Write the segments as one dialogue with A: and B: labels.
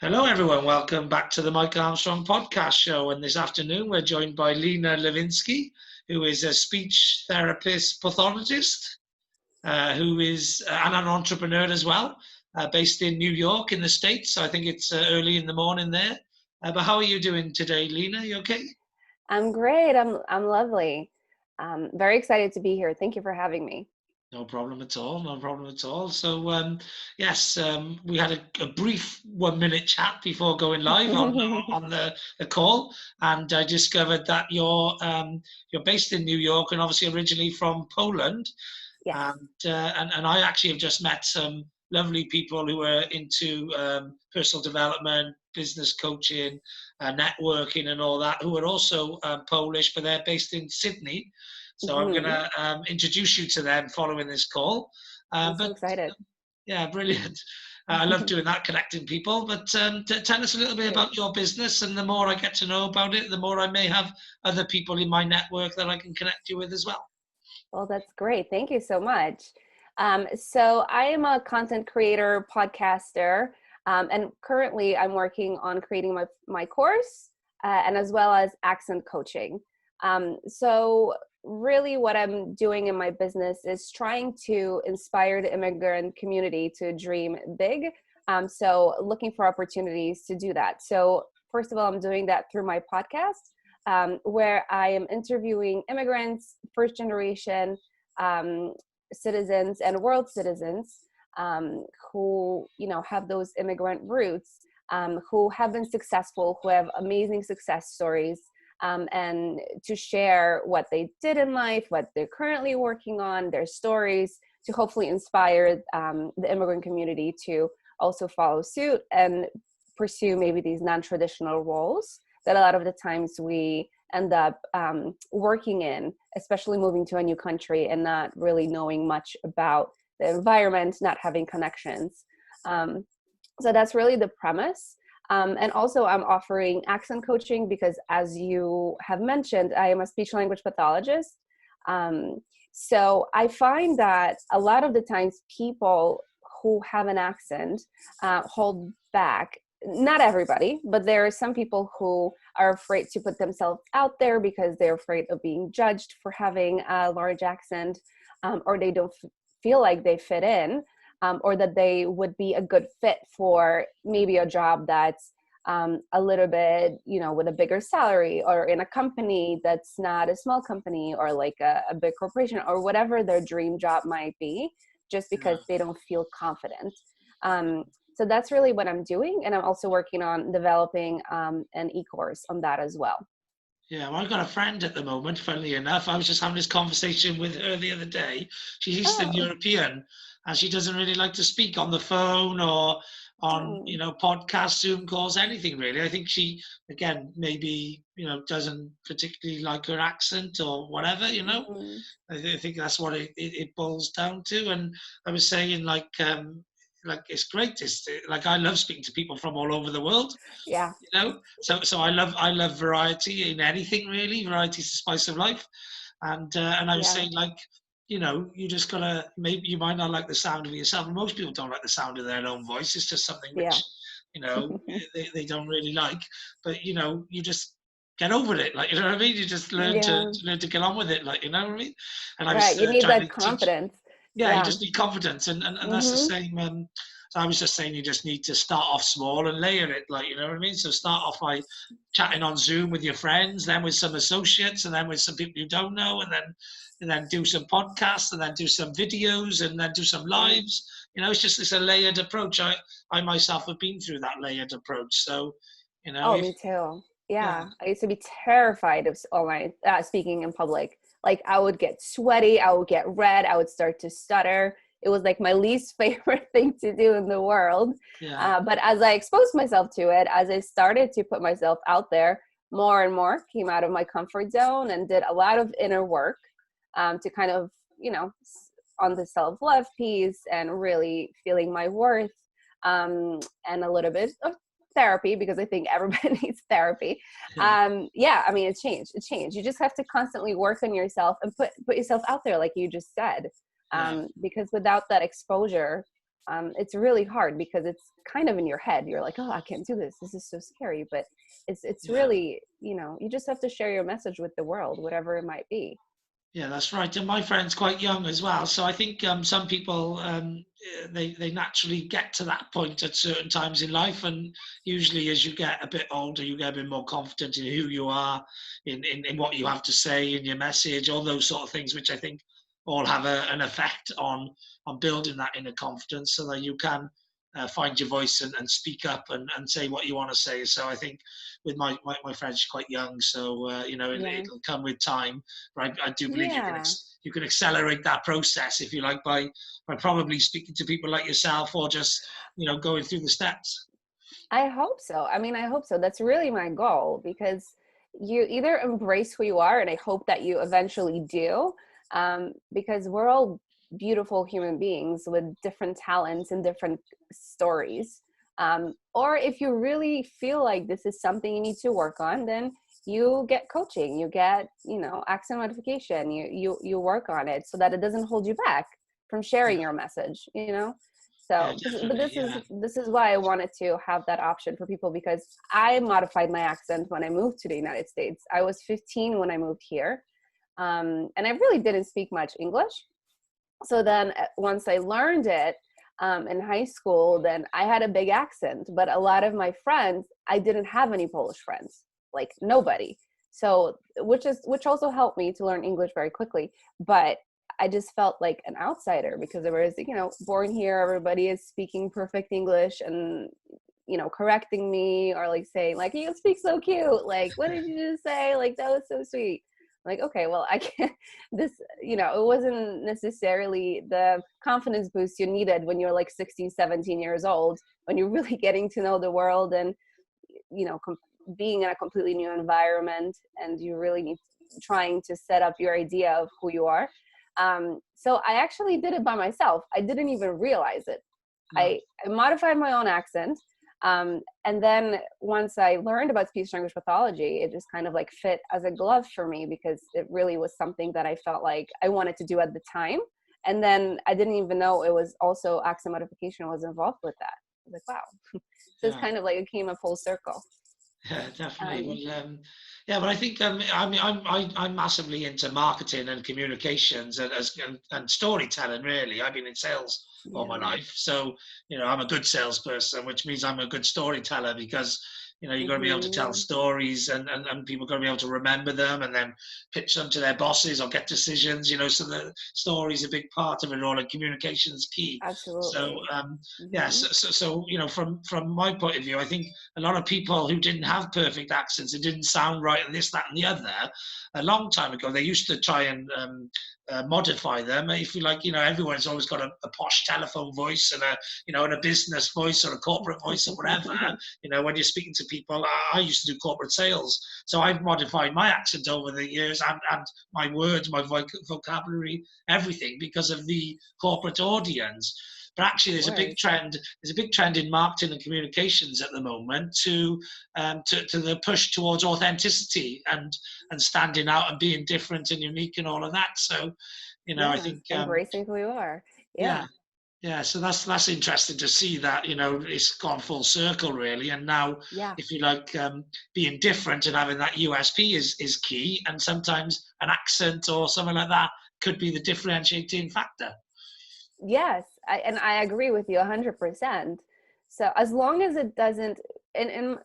A: Hello, everyone. Welcome back to the Mike Armstrong podcast show. And this afternoon, we're joined by Lena Livinsky, who is a speech therapist pathologist, who is and an entrepreneur as well, based in New York in the States. So I think it's early in the morning there. But how are you doing today, Lena? You okay?
B: I'm great. I'm lovely. Very excited to be here. Thank you for having me.
A: No problem at all. No problem at all. So, yes, we had a brief 1 minute chat before going live on the call, and I discovered that you're based in New York and obviously originally from Poland,
B: Yes.
A: and I actually have just met some lovely people who are into personal development, business coaching, networking, and all that, who are also Polish, but they're based in Sydney. So I'm going
B: hmm
A: to introduce you to them following this call.
B: I'm so
A: But
B: excited.
A: yeah, brilliant. I love doing that, connecting people. But tell us a little bit
B: Great.
A: about your business, and the more I get to know about it, the more I may have other people in my network that I can connect you with as well.
B: Well, that's great. Thank you so much. So I am a content creator, podcaster, and currently I'm working on creating my course and as well as accent coaching. So really what I'm doing in my business is trying to inspire the immigrant community to dream big. So looking for opportunities to do that. So first of all, I'm doing that through my podcast, where I am interviewing immigrants, first generation um, citizens and world citizens who have those immigrant roots, who have been successful, who have amazing success stories, and to share what they did in life, what they're currently working on, their stories, to hopefully inspire the immigrant community to also follow suit and pursue maybe these non-traditional roles that a lot of the times we end up working in, especially moving to a new country and not really knowing much about the environment, not having connections. So that's really the premise. And also I'm offering accent coaching because, as you have mentioned, I am a speech language pathologist. So I find that a lot of the times people who have an accent hold back. Not everybody, but there are some people who are afraid to put themselves out there because they're afraid of being judged for having a large accent, or they don't feel like they fit in, or that they would be a good fit for maybe a job that's a little bit, with a bigger salary, or in a company that's not a small company, or like a big corporation, or whatever their dream job might be, just because they don't feel confident. So that's really what I'm doing. And I'm also working on developing an e-course on that as well.
A: Yeah, well, I've got a friend at the moment, funnily enough. I was just having this conversation with her the other day. She's Eastern
B: Oh,
A: European, and she doesn't really like to speak on the phone or on,
B: oh.
A: podcasts, Zoom calls, anything really. I think she, again, maybe, doesn't particularly like her accent or whatever.
B: Mhm.
A: I think that's what it boils down to. And I was saying, like it's great. It's like I love speaking to people from all over the world.
B: Yeah.
A: So I love variety in anything really. Variety is the spice of life, and I was
B: Yeah.
A: saying, like, you just gotta, maybe you might not like the sound of yourself. Most people don't like the sound of their own voice. It's just something
B: Yeah.
A: which you know they don't really like. But you just get over it, like, you know what I mean. You just learn to
B: Yeah.
A: learn to get on with it, like, you know what I mean. And I was
B: Right. You need
A: trying
B: that
A: to teach.
B: confidence.
A: Yeah, you
B: Yeah.
A: just need confidence, and that's the
B: hmm
A: same. So I was just saying, you just need to start off small and layer it, like, you know what I mean. So start off by chatting on Zoom with your friends, then with some associates, and then with some people you don't know, and then do some podcasts, and then do some videos, and then do some
B: Right.
A: lives. It's a layered approach. I myself have been through that layered approach. So,
B: Oh,
A: if
B: me too.
A: yeah,
B: Yeah. I used to be terrified of online speaking in public. Like I would get sweaty. I would get red. I would start to stutter. It was like my least favorite thing to do in the world.
A: yeah,
B: But as I exposed myself to it, as I started to put myself out there, more and more came out of my comfort zone and did a lot of inner work to kind of, on the self-love piece and really feeling my worth, and a little bit of therapy, because I think everybody needs therapy.
A: yeah,
B: Yeah, I mean, it's changed. It's changed. You just have to constantly work on yourself and put yourself out there, like you just said.
A: yeah.
B: Because without that exposure, it's really hard because it's kind of in your head. You're like, oh, I can't do this. This is so scary. But it's
A: Yeah.
B: really, you just have to share your message with the world, whatever it might be.
A: Yeah, that's right. And my friend's quite young as well. So I think some people, they naturally get to that point at certain times in life. And usually as you get a bit older, you get a bit more confident in who you are, in what you have to say, in your message, all those sort of things, which I think all have an effect on building that inner confidence so that you can find your voice and speak up and say what you want to say. So I think with my friend, she's quite young, so
B: Yeah.
A: it'll come with time. But I do believe
B: Yeah.
A: you can accelerate that process, if you like, by probably speaking to people like yourself, or just going through the steps.
B: I hope so. I mean, I hope so. That's really my goal, because you either embrace who you are, and I hope that you eventually do, because we're all beautiful human beings with different talents and different stories. Or if you really feel like this is something you need to work on, then you get coaching, you get, accent modification, you work on it so that it doesn't hold you back from
A: Yeah,
B: sharing your message.
A: yeah,
B: So
A: definitely. Yeah,
B: this is why I wanted to have that option for people, because I modified my accent when I moved to the United States. I was 15 when I moved here, and I really didn't speak much English. So then once I learned it in high school, then I had a big accent. But a lot of my friends, I didn't have any Polish friends, like nobody. So which also helped me to learn English very quickly. But I just felt like an outsider, because I was, born here, everybody is speaking perfect English and, correcting me, or like saying like, you speak so cute. Like, what did you just say? Like, that was so sweet. I'm like, okay, well, I can't, this, it wasn't necessarily the confidence boost you needed when you're like 16, 17 years old, when you're really getting to know the world and, being in a completely new environment, and you really need trying to set up your idea of who you are. So I actually did it by myself. I didn't even realize it.
A: no,
B: I modified my own accent. And then once I learned about speech language pathology, it just kind of like fit as a glove for me, because it really was something that I felt like I wanted to do at the time. And then I didn't even know it was also accent modification was involved with that. I was like, wow. So it's
A: yeah.
B: kind of like it came a full circle.
A: Yeah, definitely.
B: Um,
A: Well, yeah, but I think I mean I'm massively into marketing and communications and storytelling. Really, I've been in sales all my
B: yeah.
A: life, so I'm a good salesperson, which means I'm a good storyteller, because you've got to be able to tell
B: Hmm.
A: stories, and people got to be able to remember them and then pitch them to their bosses or get decisions. So the story is a big part of it all, and communication is key. So
B: Absolutely.
A: yeah,
B: Hmm.
A: so from my point of view, I think a lot of people who didn't have perfect accents, it didn't sound right, and this, that, and the other, a long time ago, they used to try and modify them. If you like, everyone's always got a posh telephone voice and and a business voice or a corporate voice or whatever. When you're speaking to people, I used to do corporate sales, so I've modified my accent over the years, and my words, my vocabulary, everything, because of the corporate audience. But actually,
B: Of
A: there's a big
B: course.
A: trend. There's a big trend in marketing and communications at the moment to the push towards authenticity and standing out and being different and unique and all of that. So, I
B: Yeah.
A: think
B: Embracing who you are.
A: yeah,
B: Yeah.
A: yeah. So that's interesting to see that it's gone full circle really. And now,
B: Yeah.
A: if you like, being different and having that USP is key. And sometimes an accent or something like that could be the differentiating factor.
B: Yes, and I agree with you 100%. So as long as it doesn't, and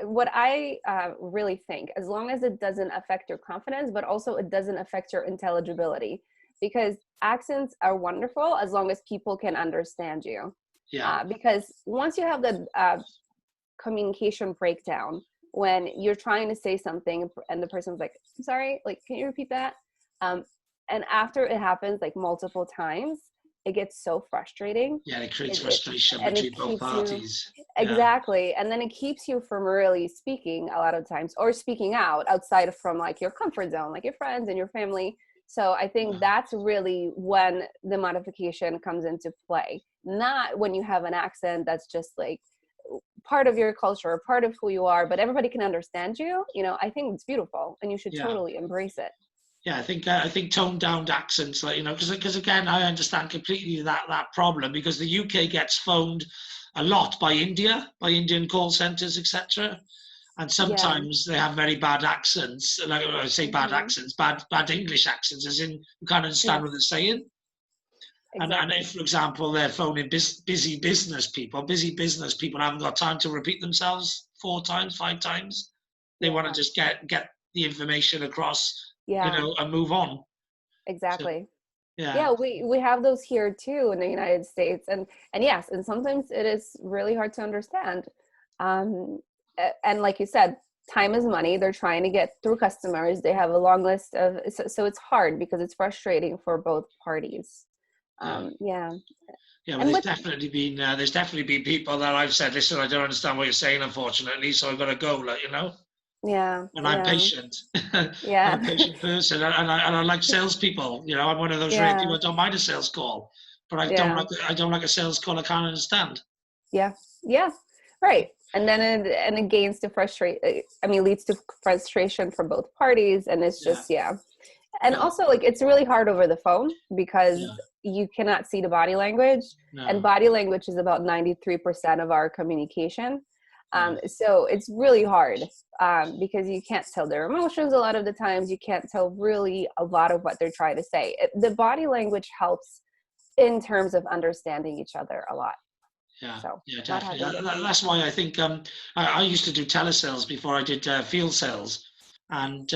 B: what I really think, as long as it doesn't affect your confidence, but also it doesn't affect your intelligibility, because accents are wonderful as long as people can understand you.
A: Yeah,
B: Because once you have the communication breakdown, when you're trying to say something and the person's like, I'm sorry, like, can you repeat that? Um, and after it happens like multiple times, it gets so frustrating.
A: yeah. It creates
B: It
A: frustration
B: and it
A: between both
B: keeps you
A: parties. Yeah,
B: exactly, and then it keeps you from really speaking a lot of times, or speaking out outside of from like your comfort zone, like your friends and your family. So I think
A: yeah,
B: that's really when the modification comes into play, not when you have an accent that's just like part of your culture, part of who you are, but everybody can understand you. I think it's beautiful, and you should
A: yeah.
B: totally embrace it.
A: Yeah, I think toned down accents, like, because again, I understand completely that problem, because the UK gets phoned a lot by Indian call centers, etc. And
B: Yeah.
A: sometimes they have very bad accents. Like I say, bad
B: Hmm.
A: accents, bad English accents, as in you can't understand what they're
B: Yes,
A: saying. And
B: exactly.
A: if, for example, they're phoning busy business people haven't got time to repeat themselves 4 times, 5 times. They want to
B: Yeah.
A: just get the information across,
B: Yeah,
A: and move on. So
B: exactly.
A: yeah,
B: Yeah, we have those here too in the United States, and yes, and sometimes it is really hard to understand. Um, and like you said, time is money. They're trying to get through customers. They have a long list of, so it's hard because it's frustrating for both parties.
A: yeah.
B: Yeah,
A: Yeah, well,
B: and with
A: there's definitely been people that I've said, listen, I don't understand what you're saying, unfortunately, so I've got to go,
B: yeah,
A: And I'm
B: yeah,
A: patient. I'm
B: yeah,
A: a patient person, and I like salespeople. I'm one of those rare people
B: yeah,
A: that don't mind a sales call, but
B: yeah,
A: I don't like a sales call I can't understand.
B: yeah, yeah, right. And then it gains to frustrate. I mean, leads to frustration from both parties, and it's
A: Yeah,
B: just, yeah. And
A: yeah,
B: also, like, it's really hard over the phone because
A: yeah.
B: you cannot see the body language, and
A: No,
B: body language is about 93% of our communication.
A: yeah,
B: So it's really hard, because you can't tell their emotions a lot of the times. You can't tell really a lot of what they're trying to say. The body language helps in terms of understanding each other a lot.
A: yeah,
B: So
A: yeah,
B: not
A: definitely.
B: having the phone.
A: That's why I think I used to do telesales before I did field sales, and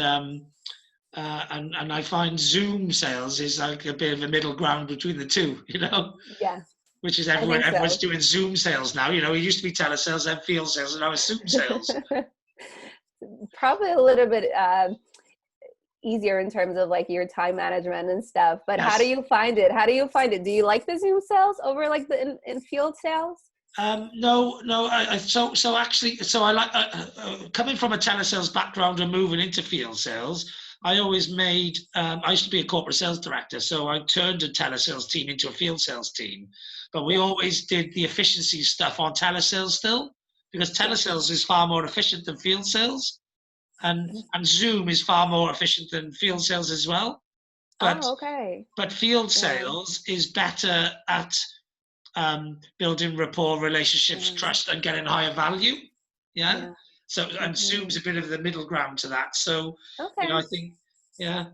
A: and I find Zoom sales is like a bit of a middle ground between the two,
B: Yeah,
A: which is
B: I
A: everywhere.
B: think
A: Everyone's
B: so.
A: doing Zoom sales now. It used to be telesales, then field sales, and now it's Zoom sales.
B: Probably a little bit easier in terms of like your time management and stuff. But how do
A: Yes.
B: you find it? How do you find it? Do you like the Zoom sales over like the in field sales?
A: No, no. So actually, so I like coming from a telesales background and moving into field sales. I always made. I used to be a corporate sales director, so I turned a telesales team into a field sales team. But we
B: Yeah,
A: always did the efficiency stuff on telesales still, because
B: yeah.
A: telesales is far more efficient than field sales, and Zoom is far more efficient than field sales as well. But
B: Oh, okay.
A: field
B: Yeah,
A: sales is better at building rapport, relationships,
B: yeah,
A: trust, and getting higher value. Yeah.
B: yeah.
A: So, and Zoom's
B: Hmm.
A: a bit of the middle ground to that. So,
B: Okay.
A: I think, yeah.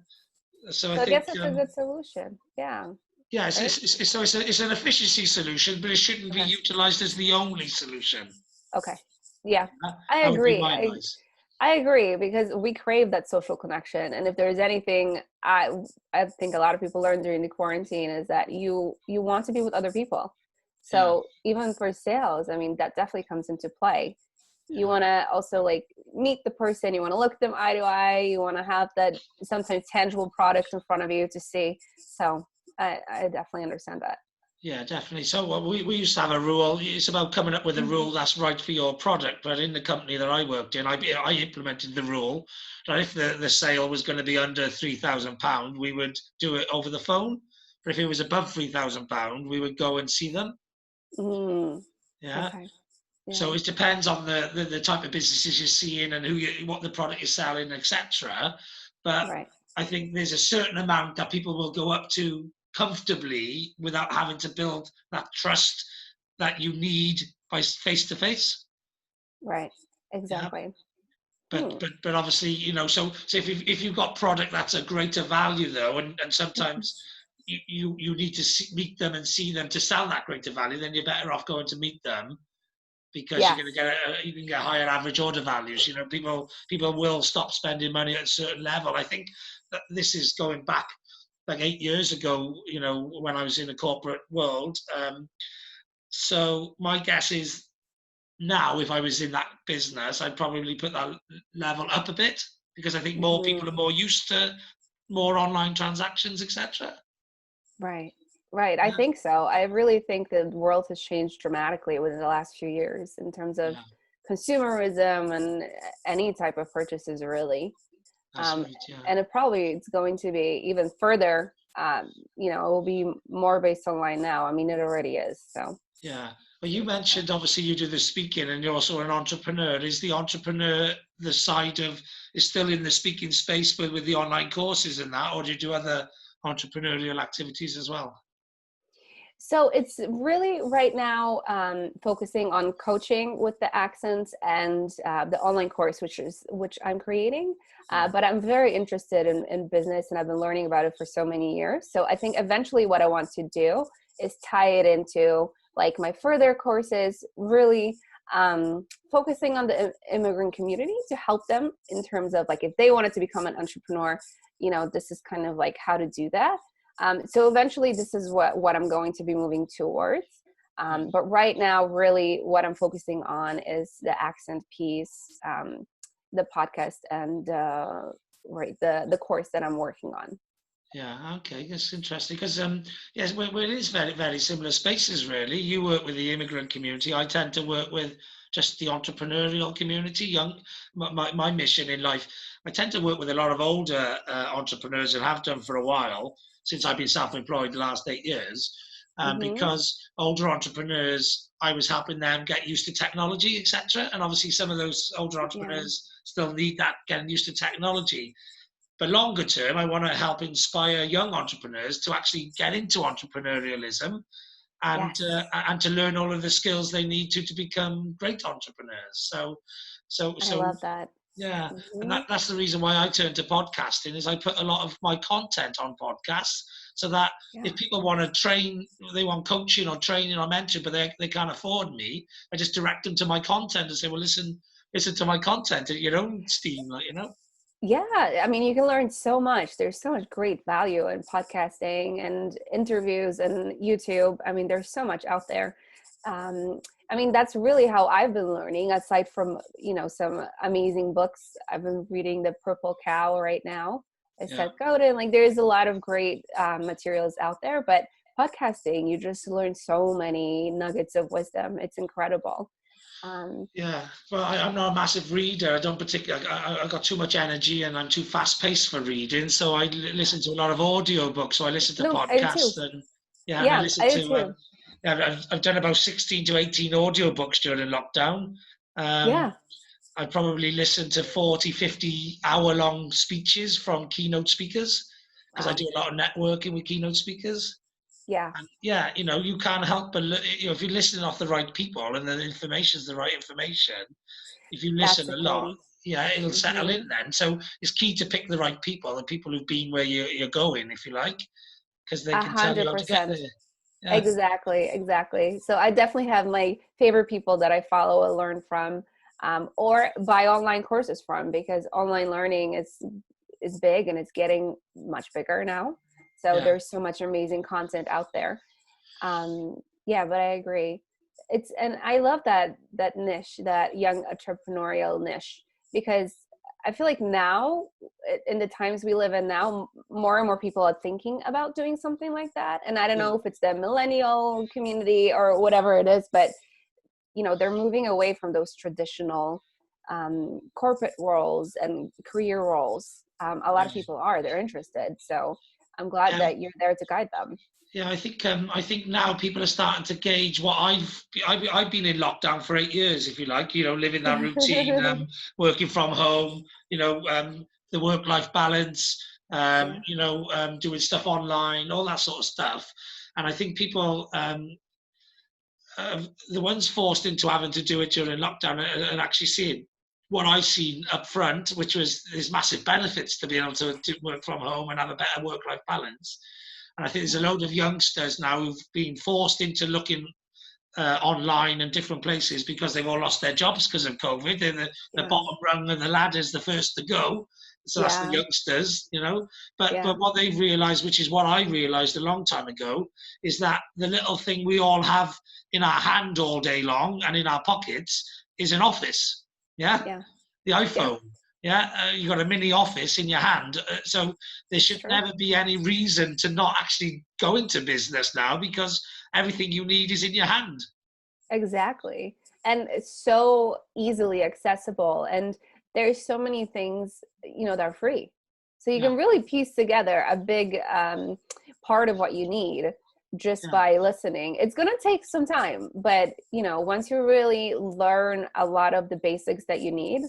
A: So I
B: So I
A: think,
B: guess it's a good solution. Yeah.
A: yeah,
B: Right.
A: it's an efficiency solution, but it shouldn't be
B: Okay.
A: utilized as the only solution.
B: Okay. Yeah.
A: That,
B: I
A: that would be
B: agree.
A: my advice.
B: I agree because we crave that social connection, and if there's anything I think a lot of people learned during the quarantine is that you want to be with other people.
A: Yeah,
B: So even for sales, I mean that definitely comes into play. You
A: yeah,
B: want to also like meet the person. You want to look them eye to eye. You want to have that sometimes tangible product in front of you to see. So I definitely understand that.
A: yeah, definitely. So we used to have a rule. It's about coming up with a
B: Mhm.
A: rule that's right for your product. But in the company that I worked in, I implemented the rule that if the sale was going to be under £3,000, we would do it over the phone. But if it was above £3,000, we would go and see them.
B: Mm,
A: Yeah.
B: okay.
A: So
B: Yeah.
A: it depends on the type of businesses you're seeing and what the product you're selling, etc. But
B: Right.
A: I think there's a certain amount that people will go up to comfortably without having to build that trust that you need by face to face.
B: Right.
A: Yeah.
B: Exactly.
A: But
B: Hmm.
A: obviously, so if you've got product that's a greater value though, and sometimes you need to meet them and see them to sell that greater value, then you're better off going to meet them, because you're
B: Yes.
A: going to get you can get higher average order values. People will stop spending money at a certain level. I think that this is going back like 8 years ago. When I was in the corporate world. So my guess is now, if I was in that business, I'd probably put that level up a bit, because I think more people are
B: Mhm.
A: more used to more online transactions, etc.
B: Right. Right. I
A: Yeah,
B: think so. I really think the world has changed dramatically within the last few years in terms of
A: yeah,
B: consumerism and any type of purchases, really.
A: that's
B: Um,
A: right. Yeah.
B: and it's going to be even further. It will be more based online now. I mean, it already is. So,
A: Yeah. Well, you mentioned obviously you do the speaking and you're also an entrepreneur. Is the entrepreneur the side of, is still in the speaking space, but with the online courses and that, or do you do other entrepreneurial activities as well?
B: So it's really right now focusing on coaching with the accents and the online course, which I'm creating. But I'm very interested in business, and I've been learning about it for so many years. So I think eventually what I want to do is tie it into like my further courses, really focusing on the immigrant community to help them in terms of like if they wanted to become an entrepreneur, this is kind of like how to do that. So eventually this is what I'm going to be moving towards. But right now, really what I'm focusing on is the accent piece, the podcast, and the course that I'm working on.
A: Yeah, okay, that's interesting because yes, it is very, very similar spaces really. You work with the immigrant community. I tend to work with just the entrepreneurial community. My mission in life, I tend to work with a lot of older entrepreneurs and have done for a while since I've been self-employed the last 8 years.
B: Mm-hmm.
A: Because older entrepreneurs, I was helping them get used to technology, etc. And obviously, some of those older
B: Yeah.
A: entrepreneurs still need that getting used to technology. But longer term, I want to help inspire young entrepreneurs to actually get into entrepreneurialism
B: Yes.
A: and to learn all of the skills they need to become great entrepreneurs.
B: I
A: So
B: love that.
A: yeah, and
B: Mm-hmm.
A: that's the reason why I turned to podcasting is I put a lot of my content on podcasts so that
B: Yeah.
A: if people want to train, they want coaching or training or mentoring, but they can't afford me, I just direct them to my content and say, well, listen to my content at your own steam,
B: Yeah, I mean, you can learn so much. There's so much great value in podcasting and interviews and YouTube. I mean, there's so much out there. Um, I mean, that's really how I've been learning, aside from, some amazing books. I've been reading The Purple Cow right now. I
A: Yeah.
B: Seth Godin. Like, there's a lot of great materials out there, but podcasting, you just learn so many nuggets of wisdom. It's incredible. Um,
A: Yeah, well, I'm not a massive reader. I don't particularly. I got too much energy, and I'm too fast paced for reading. So I listen to a lot of audio books. So I listen to
B: no, I do too.
A: podcasts, and yeah, and I
B: Yeah,
A: listen
B: I do
A: to.
B: too.
A: Yeah, I've done about 16 to 18 audio books during lockdown.
B: Yeah.
A: I probably listened to 40, 50 hour long speeches from keynote speakers because I
B: Wow.
A: do a lot of networking with keynote speakers.
B: Yeah,
A: And yeah, you can't help but if you're listening off the right people and the information's the right information, if you
B: that's
A: listen
B: the
A: a lot,
B: thing.
A: yeah, it'll settle
B: Hmm.
A: in then. So it's key to pick the right people, the people who've been where you're going, if you like, because they
B: A
A: can tell you
B: hundred
A: how to get
B: percent.
A: there. Yeah,
B: Exactly, exactly. So I definitely have my favorite people that I follow and learn from, or buy online courses from, because online learning is big and it's getting much bigger now. So
A: yeah,
B: there's so much amazing content out there. Yeah, but I agree. And I love that niche, that young entrepreneurial niche, because I feel like now, in the times we live in now, more and more people are thinking about doing something like that. And I don't
A: yeah,
B: know if it's the millennial community or whatever it is, but they're moving away from those traditional corporate roles and career roles. A lot
A: yeah.
B: of people they're interested. So I'm glad
A: Yeah,
B: that you're there to guide them.
A: yeah, I think now people are starting to gauge what I've been in lockdown for 8 years, if you like, living that routine, working from home, the work-life balance,
B: Yeah.
A: doing stuff online, all that sort of stuff. And I think people, the ones forced into having to do it during lockdown and actually seeing what I seen up front, which was there's massive benefits to being able to work from home and have a better work-life balance. And I think there's a
B: Yeah.
A: load of youngsters now who've been forced into looking online and different places because they've all lost their jobs because of COVID. They're the
B: Yeah.
A: bottom rung of the ladder is the first to go. So that's the
B: Yeah.
A: youngsters. But
B: Yeah.
A: what they've realised, which is what I realised a long time ago, is that the little thing we all have in our hand all day long and in our pockets is an office. Yeah,
B: Yeah.
A: the
B: Yeah.
A: iPhone. Yeah, you got a mini office in your hand. So there
B: It's
A: should
B: true.
A: never be any reason to not actually go into business now because everything you need is in your hand.
B: Exactly. And it's so easily accessible. And there's so many things, that are free. So you
A: Yeah,
B: can really piece together a big part of what you need just
A: yeah,
B: by listening. It's going to take some time, but once you really learn a lot of the basics that you need,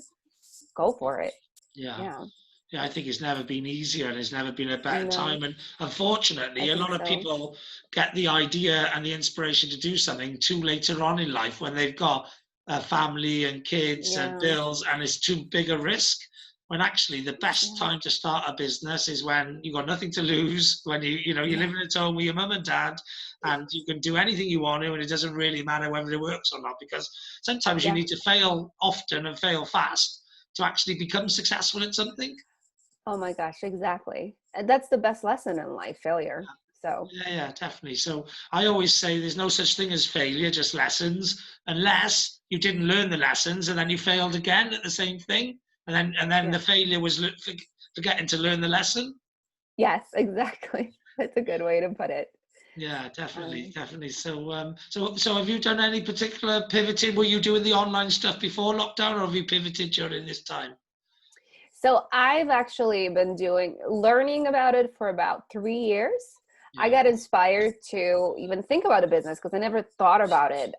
B: go for it.
A: Yeah.
B: Yeah.
A: Yeah, I think it's never been easier and it's never been a better
B: No,
A: time. And
B: I
A: unfortunately, a
B: think
A: lot of
B: so.
A: people get the idea and the inspiration to do something too later on in life when they've got a family and kids and
B: Yeah.
A: bills and it's too big a risk. When actually the best
B: Yeah.
A: time to start a business is when you've got nothing to lose, when you're
B: Yeah.
A: living at home with your mum and dad and you can do anything you want to and it doesn't really matter whether it works or not, because sometimes you
B: Yeah.
A: need to fail often and fail fast to actually become successful at something.
B: Oh my gosh, exactly. And that's the best lesson in life, failure. So,
A: Yeah, definitely. So I always say there's no such thing as failure, just lessons, unless you didn't learn the lessons and then you failed again at the same thing, and then
B: yeah.
A: the failure was forgetting to learn the lesson.
B: Yes, exactly. That's a good way to put it.
A: Yeah, definitely,
B: Um,
A: definitely. So have you done any particular pivoting? Were you doing the online stuff before lockdown, or have you pivoted during this time?
B: so I've actually been learning about it for about 3 years. I
A: Yeah,
B: got inspired to even think about a business because I never thought about it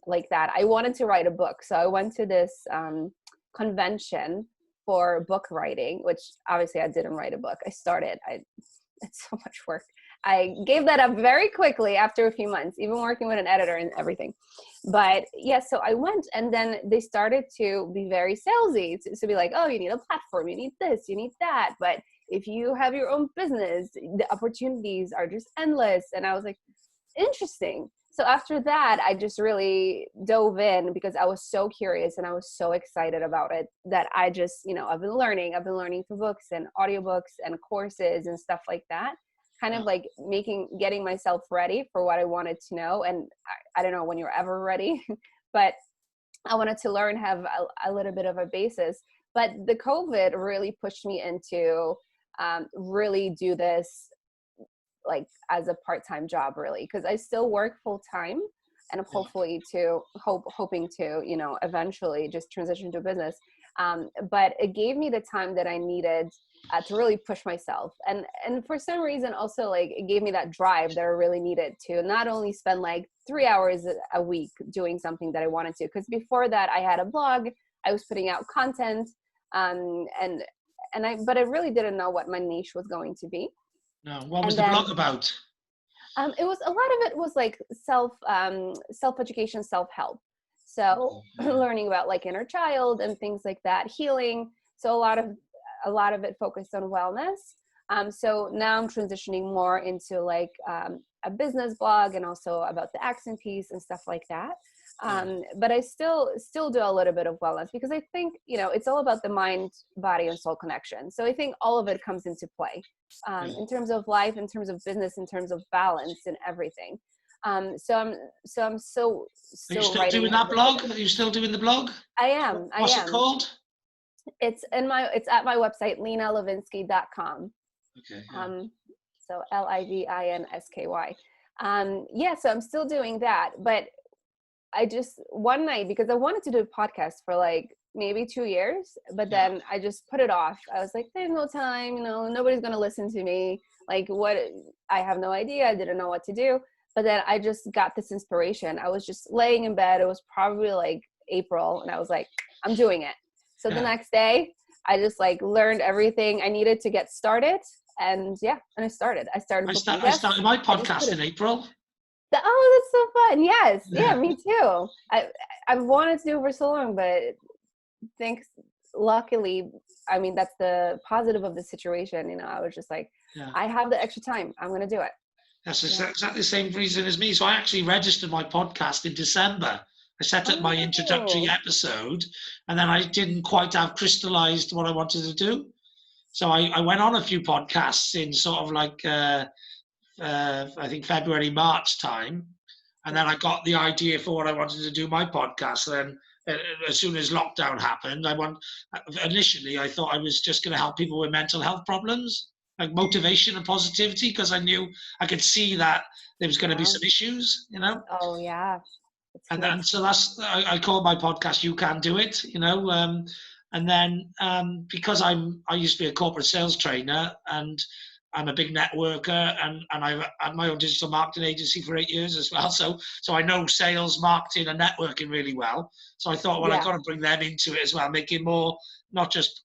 B: like that. I wanted to write a book. So I went to this convention for book writing, which obviously I didn't write a book. It's so much work. I gave that up very quickly after a few months, even working with an editor and everything. But yeah, so I went, and then they started to be very salesy, to be like, oh, you need a platform, you need this, you need that. But if you have your own business, the opportunities are just endless. And I was like, interesting. So after that, I just really dove in because I was so curious and I was so excited about it that I just, I've been learning through books and audiobooks and courses and stuff like that, kind
A: yeah,
B: of like getting myself ready for what I wanted to know. And I don't know when you're ever ready, but I wanted to learn, have a little bit of a basis. But the COVID really pushed me into really do this like as a part-time job, really, because I still work full-time, and I'm
A: yeah,
B: hoping to eventually just transition to business, but it gave me the time that I needed to really push myself, and for some reason also like it gave me that drive that I really needed to not only spend like 3 hours a week doing something that I wanted to, because before that I had a blog, I was putting out content, but I really didn't know what my niche was going to be.
A: no. What was
B: And
A: the
B: then
A: blog about?
B: it was a lot of it was like self education, self help. So
A: Yeah,
B: learning about like inner child and things like that, healing. So a lot of it focused on wellness. So now I'm transitioning more into like a business blog and also about the accent piece and stuff like that.
A: yeah,
B: But I still do a little bit of wellness because I think it's all about the mind, body, and soul connection. So I think all of it comes into play
A: yeah.
B: in terms of life, in terms of business, in terms of balance and everything. I'm
A: Are you
B: still
A: still
B: writing
A: doing
B: my
A: that
B: book.
A: blog? Are you still doing the blog?
B: I
A: What's it
B: am.
A: called?
B: It's at my website, lenalivinsky.com.
A: Okay, yeah.
B: Um, so Livinsky. Yeah, so I'm still doing that, but I just one night, because I wanted to do a podcast for like maybe 2 years, but
A: Yeah.
B: then I just put it off. I was like, there's no time, nobody's gonna listen to me. Like what I have no idea. I didn't know what to do. But then I just got this inspiration. I was just laying in bed. It was probably like April, and I was like, I'm doing it. So the
A: Yeah.
B: next day, I just like learned everything I needed to get started. And yeah, and I started. I started booking
A: I
B: guests.
A: started my
B: I just put
A: podcast
B: it.
A: in April.
B: Oh, that's so fun. Yes. Yeah,
A: Yeah.
B: me too. I've wanted to do it for so long, but thanks, luckily, I mean, that's the positive of the situation. I was just like,
A: Yeah.
B: I have the extra time. I'm going to do it.
A: That's
B: Yeah.
A: exactly the same reason as me. So I actually registered my podcast in December. I set up my introductory
B: Oh,
A: episode, and then I didn't quite have crystallized what I wanted to do. So I went on a few podcasts in sort of like I think February, March time. And
B: yeah.
A: then I got the idea for what I wanted to do my podcast. And then as soon as lockdown happened, initially I thought I was just going to help people with mental health problems, like motivation and positivity, because I knew I could see that there was going to be
B: Yeah.
A: some issues.
B: Oh, yeah. It's
A: And
B: huge.
A: so I call my podcast "You Can Do It," and then because I used to be a corporate sales trainer, and I'm a big networker, and I've had my own digital marketing agency for 8 years as well. So I know sales, marketing, and networking really well. So I thought, well, I've
B: Yeah.
A: got to bring them into it as well, make it more not just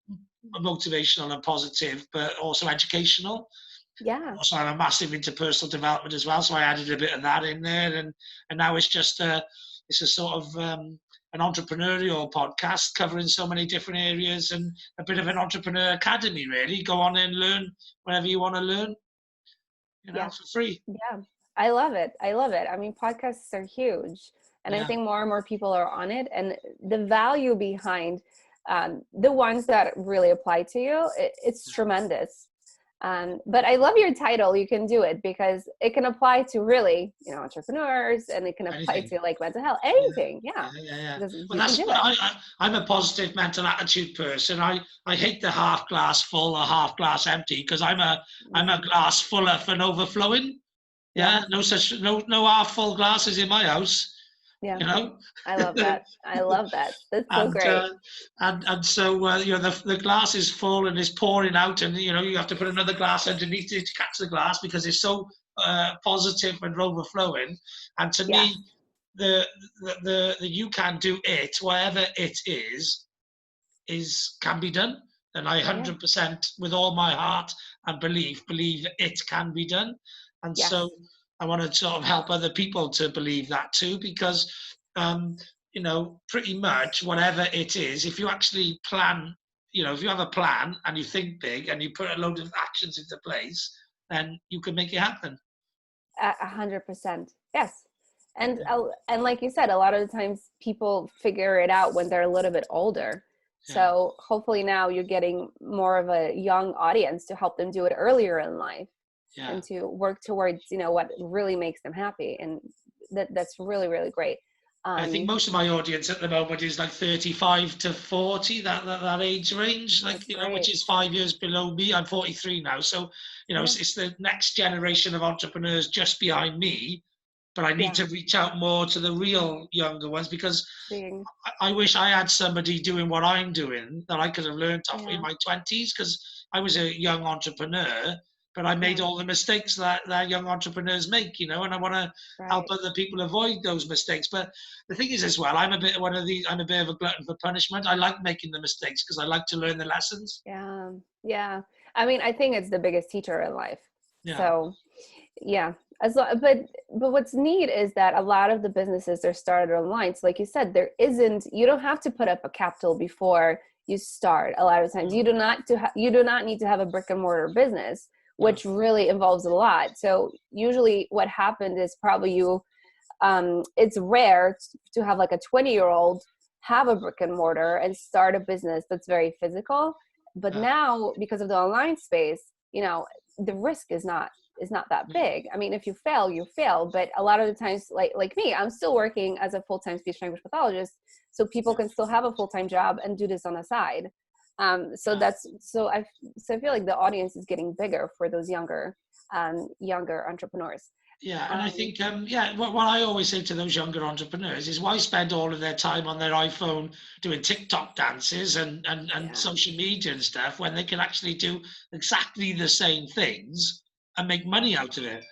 A: motivational and positive, but also educational.
B: Yeah.
A: Also, I'm a massive into personal development as well, so I added a bit of that in there, and now it's just it's a sort of an entrepreneurial podcast covering so many different areas, and a bit of an entrepreneur academy, really. Go on and learn whatever you want to learn,
B: Yeah.
A: for free.
B: Yeah. I love it. I love it. I mean, podcasts are huge. And I
A: Yeah,
B: think more and more people are on it. And the value behind the ones that really apply to you, it's tremendous. But I love your title, You Can Do It, because it can apply to really, entrepreneurs, and it can apply
A: anything.
B: to like mental health,
A: Yeah,
B: anything. Yeah.
A: yeah.
B: Because
A: Well,
B: you can
A: that's
B: do
A: what
B: it.
A: I'm a positive mental attitude person. I hate the half glass full or half glass empty, because I'm a
B: Mm,
A: glass full of and overflowing.
B: yeah.
A: Yeah, no half full glasses in my house.
B: Yeah.
A: You know.
B: I love that. I love that. That's so
A: and
B: great.
A: so the glass is full and is pouring out, and you have to put another glass underneath it to catch the glass, because it's so positive and overflowing. And to
B: Yeah.
A: me, the you can do it, whatever it is can be done. And I
B: Yeah.
A: 100% with all my heart and believe it can be done. And so
B: Yes.
A: I want to sort of help other people to believe that too, because pretty much whatever it is, if you actually plan, if you have a plan and you think big and you put a load of actions into place, then you can make it happen.
B: 100%. Yes. And like you said, a lot of the times people figure it out when they're a little bit older.
A: Yeah,
B: So hopefully now you're getting more of a young audience to help them do it earlier in life
A: yeah.
B: and to work towards, what really makes them happy. And that's really, really great.
A: I think
B: Um,
A: most of my audience at the moment is like 35 to 40, that age range, like,
B: that's great.
A: which is 5 years below me. I'm 43 now. So,
B: Yeah.
A: it's the next generation of entrepreneurs just behind me, but I need
B: Yeah.
A: to reach out more to the real younger ones, because
B: Seeing.
A: I wish I had somebody doing what I'm doing that I could have learned off in
B: Yeah.
A: my 20s, because I was a young entrepreneur, but I made
B: Yeah.
A: all the mistakes that young entrepreneurs make, and I want to help
B: Right.
A: other people avoid those mistakes. But the thing is as well, I'm a bit of a glutton for punishment. I like making the mistakes because I like to learn the lessons.
B: Yeah. Yeah. I mean, I think it's the biggest teacher in life.
A: Yeah.
B: So yeah, but what's neat is that a lot of the businesses are started online. So like you said, you don't have to put up a capital before you start. A lot of times
A: No,
B: you do not need to have a brick and mortar business,
A: no.
B: which really involves a lot. So usually what happened is probably it's rare to have like a 20-year-old have a brick and mortar and start a business that's very physical. But
A: Yeah.
B: now, because of the online space, the risk is not that big. I mean, if you fail, you fail. But a lot of the times, like me, I'm still working as a full-time speech language pathologist, so people can still have a full-time job and do this on the side. So I feel like the audience is getting bigger for those younger entrepreneurs.
A: Yeah, and I
B: Um,
A: think, what I always say to those younger entrepreneurs is, why spend all of their time on their iPhone doing TikTok dances and
B: yeah,
A: social media and stuff, when they can actually do exactly the same things and make money out of it?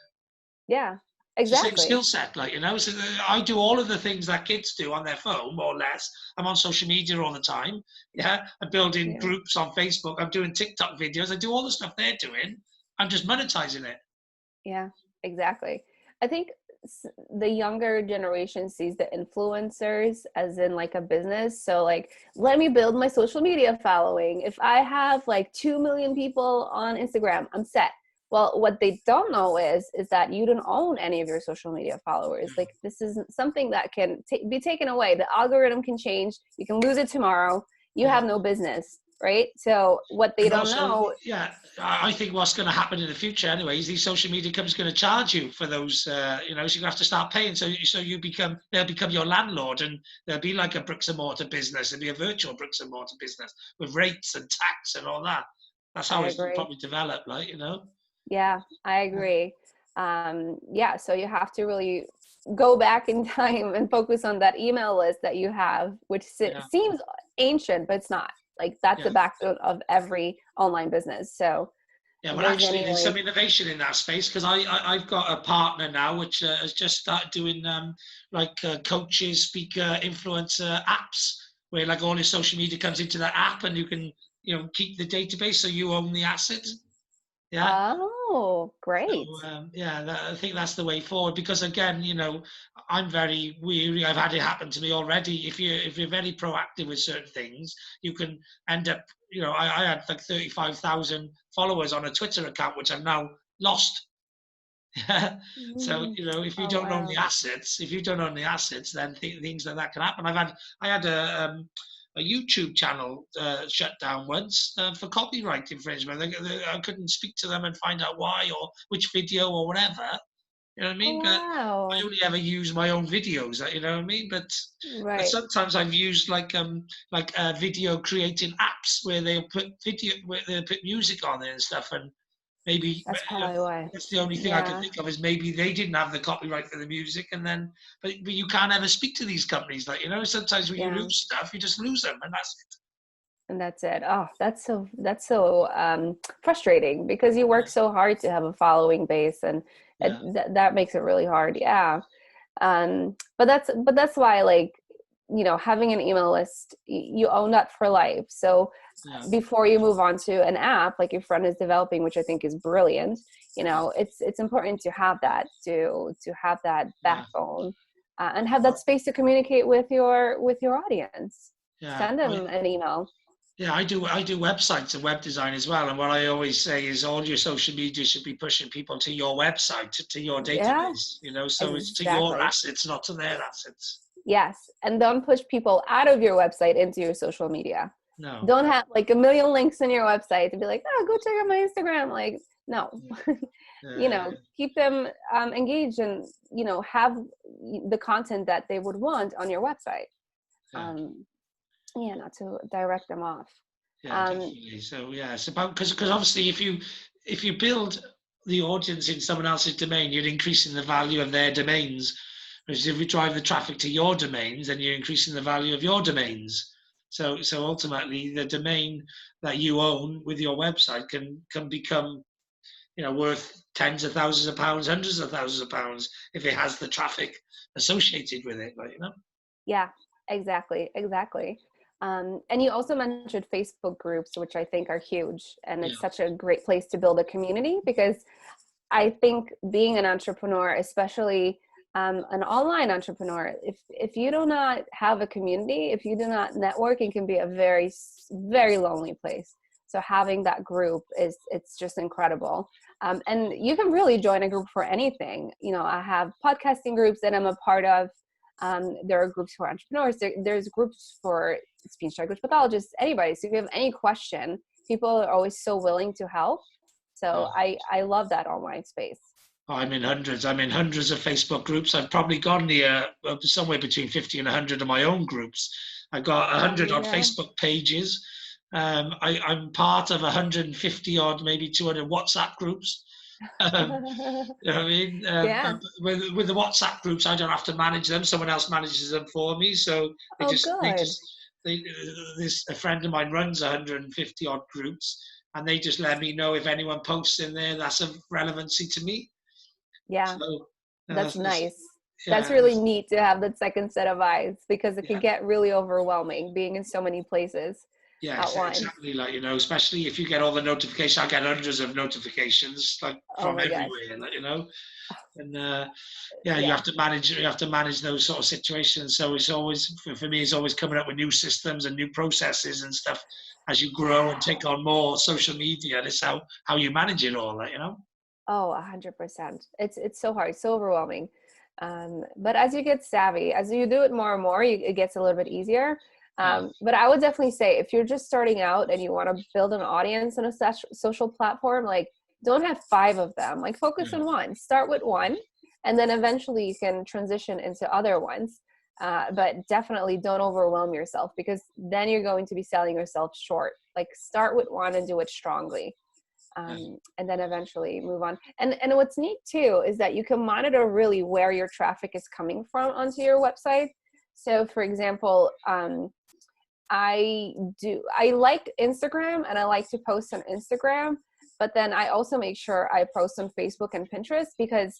B: yeah,
A: It's the same
B: exactly.
A: skill set, So I do all of the things that kids do on their phone, more or less. I'm on social media all the time. Yeah, I'm building
B: Yeah,
A: groups on Facebook. I'm doing TikTok videos. I do all the stuff they're doing. I'm just monetizing it.
B: yeah, exactly. I think the younger generation sees the influencers as in like a business. So like, let me build my social media following. If I have like 2 million people on Instagram, I'm set. Well, what they don't know is that you don't own any of your social media followers. Like, this is something that can be taken away. The algorithm can change. You can lose it tomorrow. You
A: Yeah.
B: have no business, right? So what they
A: And
B: don't
A: also,
B: know.
A: yeah, I think what's going to happen in the future, anyways, these social media companies going to charge you for those, so you have to start paying. So they'll become your landlord, and there'll be like a bricks and mortar business. There'll be a virtual bricks and mortar business with rates and tax and all that. That's
B: I
A: how it's
B: agree.
A: probably developed,
B: Yeah, I agree. Yeah, so you have to really go back in time and focus on that email list that you have, which
A: Yeah,
B: seems ancient, but it's not. Like, that's
A: yeah,
B: the backbone of every online business. So
A: Yeah,
B: if
A: well,
B: there's
A: actually,
B: any
A: there's some
B: like,
A: innovation in that space because I've got a partner now which has just started doing coaches, speaker, influencer apps where like all your social media comes into that app and you can keep the database so you own the asset. Yeah.
B: oh, great.
A: So I think that's the way forward because again, I'm very weary. I've had it happen to me already. If you're very proactive with certain things, you can end up. I had like 35,000 followers on a Twitter account, which I've now lost. So
B: Mm.
A: if you
B: Oh,
A: don't own
B: wow.
A: the assets, then things like that can happen. I had a YouTube channel shut down once for copyright infringement. I couldn't speak to them and find out why or which video or whatever. You know what I
B: Oh,
A: mean? But I
B: wow.
A: only ever use my own videos. You know what I mean? But
B: Right.
A: sometimes I've used video creating apps where where they put music on it and stuff, and maybe
B: That's probably why.
A: that's the only thing I can
B: Yeah.
A: think of is maybe they didn't have the copyright for the music, and then but you can't ever speak to these companies. Sometimes when you
B: Yeah.
A: lose stuff, you just lose them, and that's it.
B: And that's it. Oh, that's so frustrating because you work so hard to have a following base, and
A: Yeah,
B: that makes it really hard. Yeah. But that's why, like, having an email list, you own that for life. So
A: yeah,
B: before you move on to an app like your friend is developing, which I think is brilliant,
A: yeah,
B: it's important to have that
A: yeah,
B: backbone, and have that space to communicate with your audience.
A: yeah.
B: Send them an email.
A: Yeah, I do websites and web design as well. And what I always say is all your social media should be pushing people to your website, to your
B: Yeah,
A: database, so it's to your
B: exactly.
A: assets, not to their assets.
B: Yes, and don't push people out of your website into your social media.
A: No.
B: Don't have like a million links in your website to be like, oh, go check out my Instagram. Like, no.
A: Uh,
B: Keep them engaged, and have the content that they would want on your website.
A: yeah,
B: um yeah, not to direct them off.
A: yeah,
B: um
A: definitely. So yeah, it's about because obviously if you build the audience in someone else's domain, you're increasing the value of their domains. Whereas if you drive the traffic to your domains, then you're increasing the value of your domains. So ultimately, the domain that you own with your website can become worth tens of thousands of pounds, hundreds of thousands of pounds if it has the traffic associated with it.
B: yeah, exactly. And you also mentioned Facebook groups, which I think are huge, and
A: Yeah,
B: it's such a great place to build a community, because I think being an entrepreneur, especially an online entrepreneur, if you do not have a community, if you do not network, it can be a very, very lonely place. So having that group it's just incredible. And you can really join a group for anything. I have podcasting groups that I'm a part of. There are groups for entrepreneurs. There's groups for speech language pathologists, anybody. So if you have any question, people are always so willing to help.
A: yeah.
B: So I love that online space.
A: I'm in hundreds. I'm in hundreds of Facebook groups. I've probably gone near somewhere between 50 and 100 of my own groups. I've got
B: There
A: 100
B: you
A: odd
B: go.
A: Facebook pages. I'm part of 150 odd, maybe 200 WhatsApp groups. Um, you know what I mean?
B: Yeah.
A: With the WhatsApp groups, I don't have to manage them. Someone else manages them for me. So
B: Oh, good.
A: a friend of mine runs 150 odd groups, and they just let me know if anyone posts in there that's of relevancy to me.
B: Yeah,
A: So,
B: that's nice. That's
A: yeah,
B: really neat to have that second set of eyes, because it could
A: yeah,
B: get really overwhelming being in so many places at
A: yes,
B: once.
A: exactly. Especially if you get all the notifications, I get hundreds of notifications
B: Oh
A: from
B: my gosh.
A: everywhere, and yeah, you
B: Yeah.
A: have to manage those sort of situations. So it's always for me, it's always coming up with new systems and new processes and stuff as you grow and take on more social media. That's how you manage it all.
B: Oh, 100%. It's so hard, so overwhelming. But as you get savvy, as you do it more and more, it gets a little bit easier.
A: Yeah,
B: But I would definitely say, if you're just starting out and you want to build an audience on a social platform, like, don't have five of them. Like, focus
A: yeah,
B: on one. Start with one, and then eventually you can transition into other ones. But definitely don't overwhelm yourself, because then you're going to be selling yourself short. Like, start with one and do it strongly,
A: yeah,
B: and then eventually move on. And what's neat too is that you can monitor really where your traffic is coming from onto your website. So for example, I like Instagram, and I like to post on Instagram, But then I also make sure I post on Facebook and Pinterest, because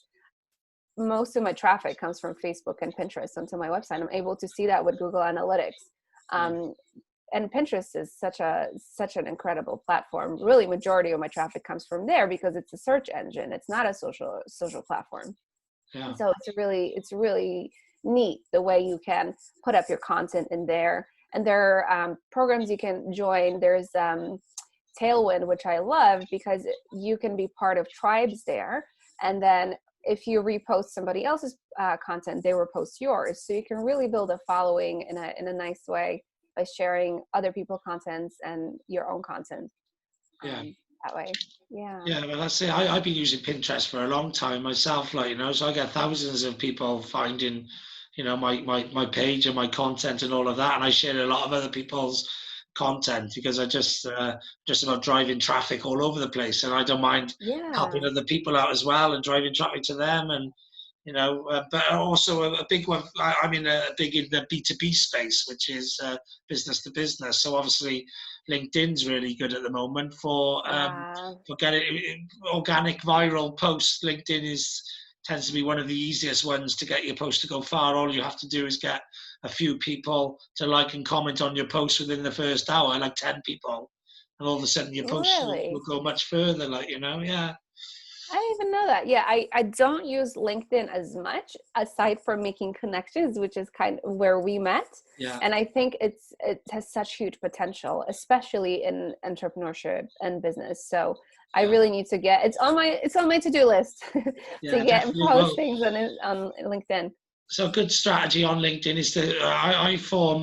B: most of my traffic comes from Facebook and Pinterest onto my website. I'm able to see that with Google Analytics. And Pinterest is such an incredible platform. Really, majority of my traffic comes from there because it's a search engine. It's not a social platform.
A: Yeah.
B: So it's really neat the way you can put up your content in there. And there are programs you can join. There's Tailwind, which I love, because you can be part of tribes there. And then if you repost somebody else's content, they will post yours. So you can really build a following in a nice way by sharing other people's contents and your own content. That way. Yeah.
A: Yeah, well, that's it. I've been using Pinterest for a long time myself, like, so I get thousands of people finding, my page and my content and all of that. And I share a lot of other people's content because I just about driving traffic all over the place. And I don't mind helping other people out as well and driving traffic to them. And, but also a big one, I'm in big in the B2B space, which is business to business. So obviously LinkedIn's really good at the moment for getting organic viral posts. LinkedIn tends to be one of the easiest ones to get your post to go far. All you have to do is get a few people to like and comment on your post within the first hour, like 10 people, and all of a sudden your post will go much further, yeah.
B: I didn't even know that. Yeah, I don't use LinkedIn as much, aside from making connections, which is kind of where we met.
A: Yeah.
B: And I think it has such huge potential, especially in entrepreneurship and business. So I really need to get it's on my to-do list to get postings on LinkedIn.
A: So a good strategy on LinkedIn is I form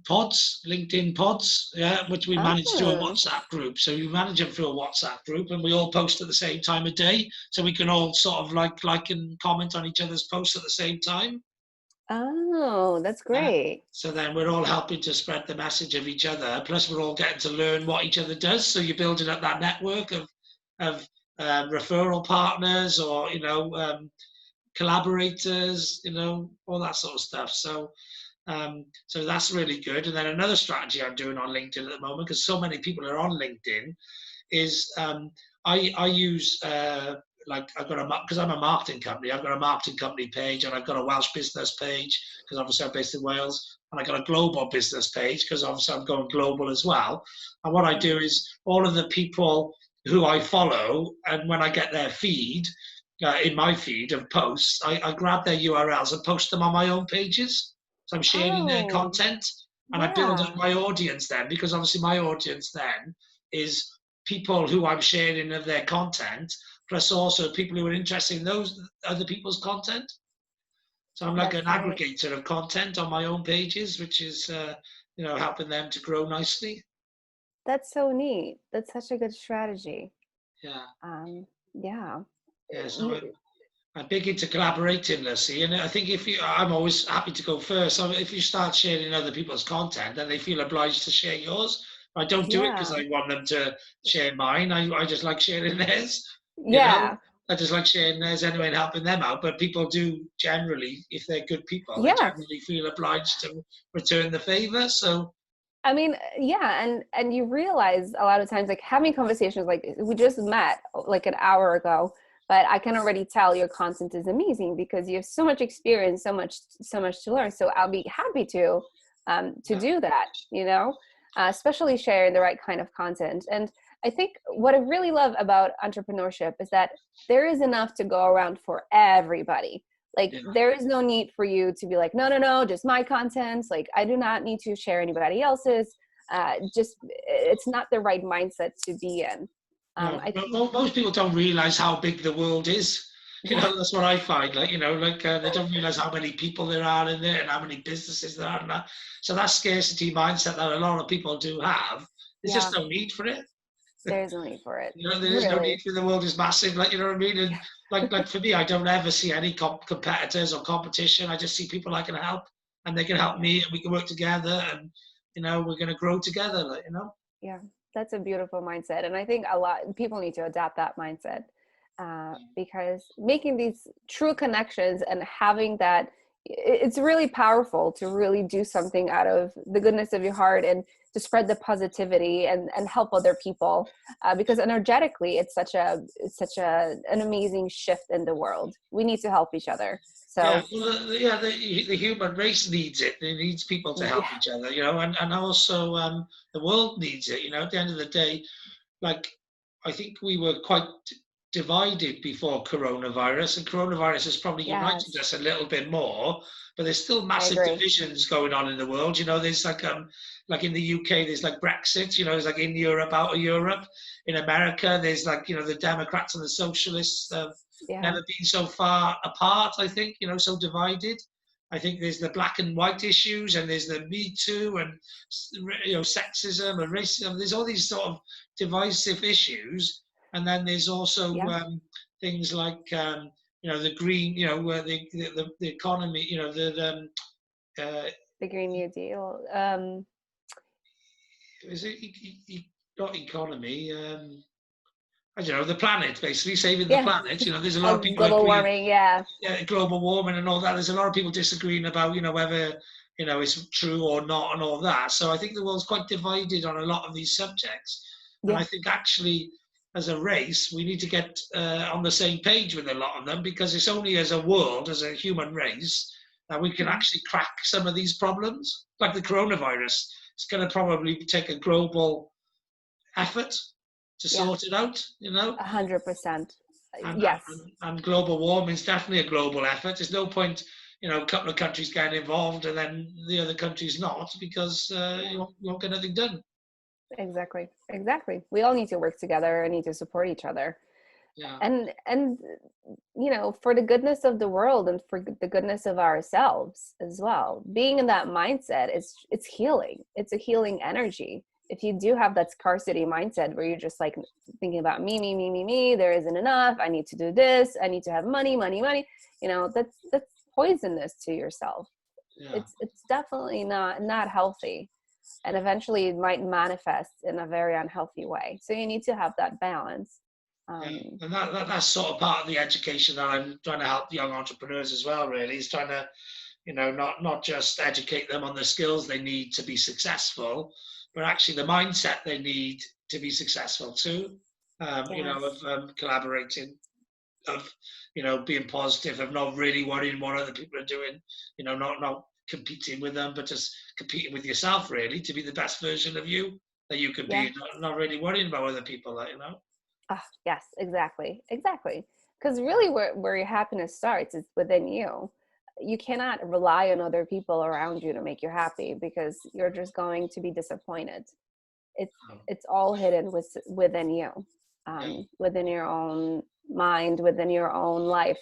A: pods, LinkedIn pods, which we manage through a WhatsApp group. So we manage them through a WhatsApp group, and we all post at the same time of day, so we can all sort of like and comment on each other's posts at the same time.
B: Oh, that's great.
A: So then we're all helping to spread the message of each other. Plus, we're all getting to learn what each other does. So you're building up that network of referral partners, or collaborators, all that sort of stuff. So that's really good. And then another strategy I'm doing on LinkedIn at the moment, because so many people are on LinkedIn, is I use because I'm a marketing company, I've got a marketing company page, and I've got a Welsh business page because obviously I'm based in Wales, and I got a global business page because obviously I'm going global as well. And what I do is all of the people who I follow, and when I get their feed, in my feed of posts, I grab their URLs and post them on my own pages. So I'm sharing their content, and I build up my audience then, because obviously my audience then is people who I'm sharing of their content, plus also people who are interested in those other people's content. So I'm like an aggregator of content on my own pages, which is helping them to grow nicely.
B: That's so neat. That's such a good strategy.
A: Yeah.
B: Yeah.
A: Yeah. So I'm big into collaborating, Lucy, and I think I'm always happy to go first. So if you start sharing other people's content, then they feel obliged to share yours. I don't do it because I want them to share mine. I just like sharing theirs. I just like sharing theirs anyway and helping them out. But people do generally, if they're good people, they generally feel obliged to return the favor. So,
B: I mean, and you realize a lot of times, like having conversations, like we just met like an hour ago, but I can already tell your content is amazing because you have so much experience, so much to learn. So I'll be happy to do that, especially sharing the right kind of content. And I think what I really love about entrepreneurship is that there is enough to go around for everybody. Like there is no need for you to be like, no, just my content. Like I do not need to share anybody else's. It's not the right mindset to be in.
A: I think most people don't realize how big the world is. That's what I find. They don't realize how many people there are in there and how many businesses there are. And that. So that scarcity mindset that a lot of people do have, there's just no need for it.
B: There's no need for it.
A: There's no need for the world is massive. You know what I mean? And like for me, I don't ever see any competitors or competition. I just see people I can help, and they can help me, and we can work together, and we're going to grow together.
B: Yeah, that's a beautiful mindset, and I think a lot of people need to adapt that mindset because making these true connections and having that it's really powerful to really do something out of the goodness of your heart and to spread the positivity and help other people, because energetically an amazing shift in the world. We need to help each other.
A: Yeah,
B: So
A: well, the human race needs it. It needs people to help
B: yeah,
A: each other, and also the world needs it. At the end of the day, like I think we were quite divided before coronavirus, and coronavirus has probably united
B: yes,
A: us a little bit more. But there's still
B: I
A: massive
B: agree.
A: divisions going on in the world. There's like in the UK, there's like Brexit. There's like in Europe, out of Europe. In America, there's like the Democrats and the Socialists.
B: Yeah,
A: Never been so far apart. I think so divided. I think there's the black and white issues, and there's the Me Too, and sexism and racism. There's all these sort of divisive issues, and then there's also
B: yeah,
A: things like the green, where the economy, uh,
B: the Green New Deal.
A: is it not economy? I don't know, the planet, basically saving the
B: Yeah,
A: planet. There's a lot of people
B: global
A: agree,
B: warming. Yeah,
A: global warming and all that. There's a lot of people disagreeing about whether it's true or not and all that. So I think the world's quite divided on a lot of these subjects, and I
B: yeah,
A: think actually as a race we need to get on the same page with a lot of them, because it's only as a world, as a human race, that we can
B: mhm,
A: actually crack some of these problems, like the coronavirus. It's going to probably take a global effort to
B: yeah,
A: sort it out.
B: 100%.
A: and, and,
B: Yes.
A: and global warming is definitely a global effort. There's no point, a couple of countries getting involved and then the other countries not, because
B: Yeah.
A: you won't get anything done.
B: Exactly. Exactly. We all need to work together and need to support each other.
A: Yeah,
B: And for the goodness of the world and for the goodness of ourselves as well. Being in that mindset it's healing. It's a healing energy. If you do have that scarcity mindset where you're just like thinking about me, there isn't enough, I need to do this, I need to have money, that's poisonous to yourself.
A: yeah.
B: It's definitely not healthy, and eventually it might manifest in a very unhealthy way. So you need to have that balance.
A: Yeah,
B: um,
A: and that's sort of part of the education that I'm trying to help young entrepreneurs as well. Really, is trying to, not just educate them on the skills they need to be successful, but actually the mindset they need to be successful too.
B: yes.
A: Of collaborating, of being positive, of not really worrying what other people are doing. Not competing with them, but just competing with yourself, really, to be the best version of you that you could
B: Yeah.
A: be. Not really worrying about other people.
B: Ah, yes, exactly. Because really, where your happiness starts is within you. You cannot rely on other people around you to make you happy, because you're just going to be disappointed. It's
A: Um,
B: it's all hidden within you,
A: yeah,
B: within your own mind, within your own life.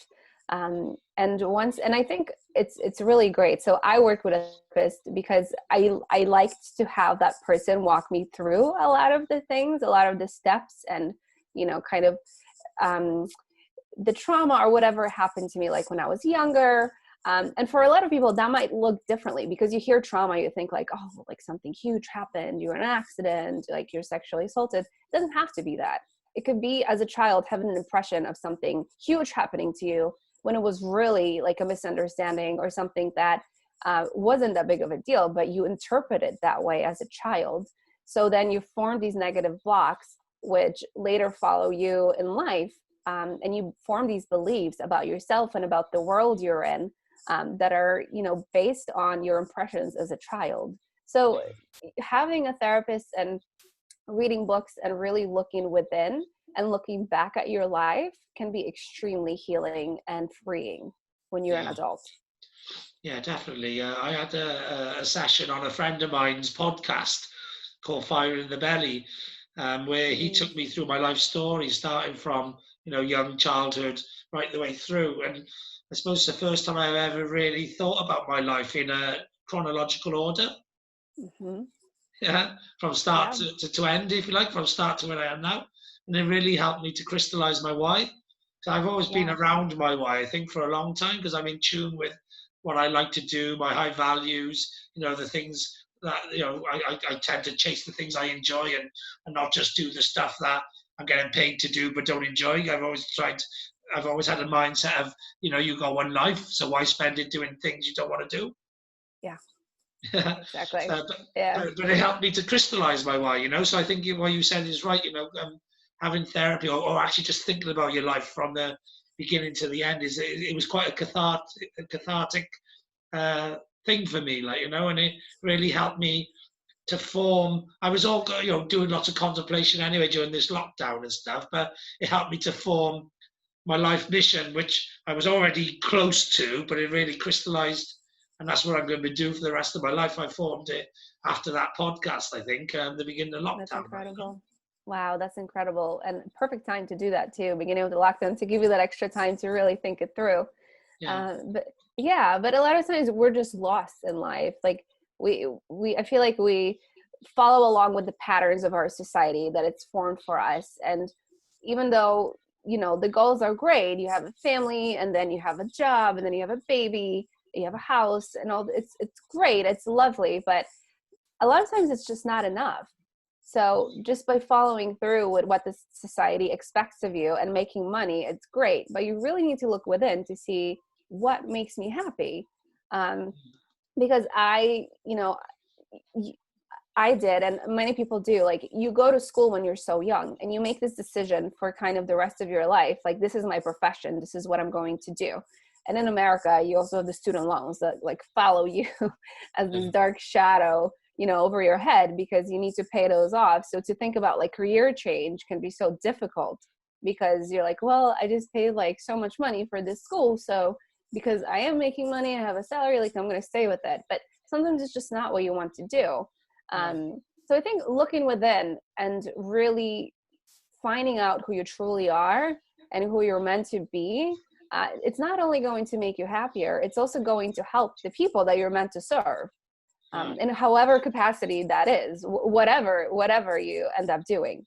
B: And I think it's really great. So I work with a therapist because I liked to have that person walk me through a lot of the things, a lot of the steps, and kind of um, the trauma or whatever happened to me, like when I was younger. And for a lot of people, that might look differently, because you hear trauma, you think like, oh, like something huge happened, you're in an accident, like you're sexually assaulted. It doesn't have to be that. It could be, as a child, having an impression of something huge happening to you when it was really like a misunderstanding or something that wasn't that big of a deal, but you interpret it that way as a child. So then you form these negative blocks, which later follow you in life. And you form these beliefs about yourself and about the world you're in, that are based on your impressions as a child. So having a therapist and reading books and really looking within and looking back at your life can be extremely healing and freeing when you're an
A: yeah,
B: adult.
A: yeah, definitely. I had a session on a friend of mine's podcast called Fire in the Belly, where he
B: Mm,
A: took me through my life story, starting from young childhood right the way through. And I suppose it's the first time I've ever really thought about my life in a chronological order.
B: mm-hmm.
A: Yeah, from start
B: Yeah,
A: to end, if you like, from start to where I am now. And it really helped me to crystallize my why. So I've always been
B: yeah,
A: around my why, I think, for a long time, because I'm in tune with what I like to do, my high values, the things that, I tend to chase the things I enjoy, and not just do the stuff that I'm getting paid to do but don't enjoy. I've always tried I've always had a mindset of, you got one life, so why spend it doing things you don't want to do?
B: Yeah,
A: So,
B: exactly.
A: but,
B: Yeah.
A: but it helped me to crystallize my why, So I think what you said is right, having therapy or actually just thinking about your life from the beginning to the end it was quite a cathartic uh, thing for me, and it really helped me to form. I was all, doing lots of contemplation anyway during this lockdown and stuff, but it helped me to form my life mission, which I was already close to, but it really crystallized, and that's what I'm going to do for the rest of my life. I formed it after that podcast, I think, the beginning of
B: That's
A: lockdown.
B: incredible. Wow, that's incredible. And perfect time to do that too, beginning of the lockdown, to give you that extra time to really think it through.
A: Yeah.
B: But yeah, but a lot of times we're just lost in life. Like I feel like we follow along with the patterns of our society that it's formed for us. And even though, the goals are great, you have a family and then you have a job and then you have a baby, you have a house and all, it's great. It's lovely. But a lot of times it's just not enough. So just by following through with what the society expects of you and making money, it's great. But you really need to look within to see what makes me happy. Because I did, and many people do, like, you go to school when you're so young and you make this decision for kind of the rest of your life. Like, this is my profession. This is what I'm going to do. And in America, you also have the student loans that like follow you as this dark shadow, over your head, because you need to pay those off. So to think about like career change can be so difficult, because you're like, well, I just paid like so much money for this school. So because I am making money, I have a salary, like I'm going to stay with it. But sometimes it's just not what you want to do. So I think looking within and really finding out who you truly are and who you're meant to be, it's not only going to make you happier, it's also going to help the people that you're meant to serve. In however capacity that is, whatever you end up doing.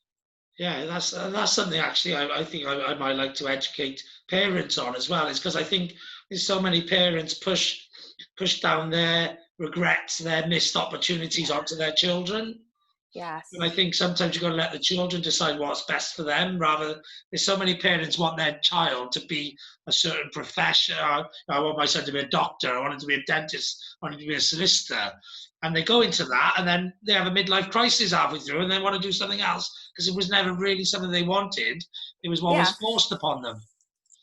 A: Yeah, that's something actually I think I might like to educate parents on as well. Is because I think there's so many parents push down their regrets, their missed opportunities onto their children.
B: Yes.
A: And I think sometimes you've got to let the children decide what's best for them. There's so many parents want their child to be a certain profession. I want my son to be a doctor. I want him to be a dentist. I want him to be a solicitor. And they go into that, and then they have a midlife crisis halfway through, and they want to do something else because it was never really something they wanted. It was always forced upon them.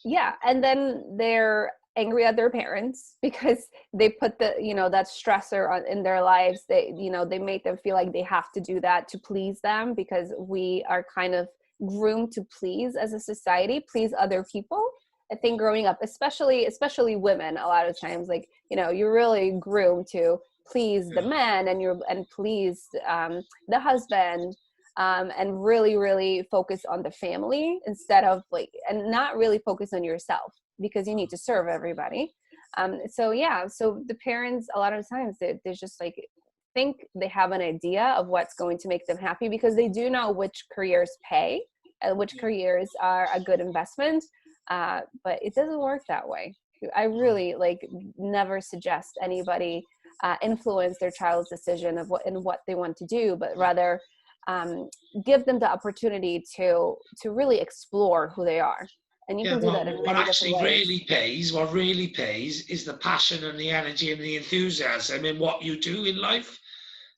B: Yeah, and then they're angry at their parents because they put that stressor in their lives. They make them feel like they have to do that to please them, because we are kind of groomed to please as a society, please other people. I think growing up, especially women, a lot of times, like, you're really groomed to please the men and please the husband, and really, really focus on the family instead of and not really focus on yourself, because you need to serve everybody. So the parents, a lot of times, they just think they have an idea of what's going to make them happy, because they do know which careers pay and which careers are a good investment. But it doesn't work that way. I really never suggest anybody influence their child's decision of what they want to do, but rather give them the opportunity to really explore who they are. And you can do that in many different ways.
A: What really pays is the passion and the energy and the enthusiasm in what you do in life.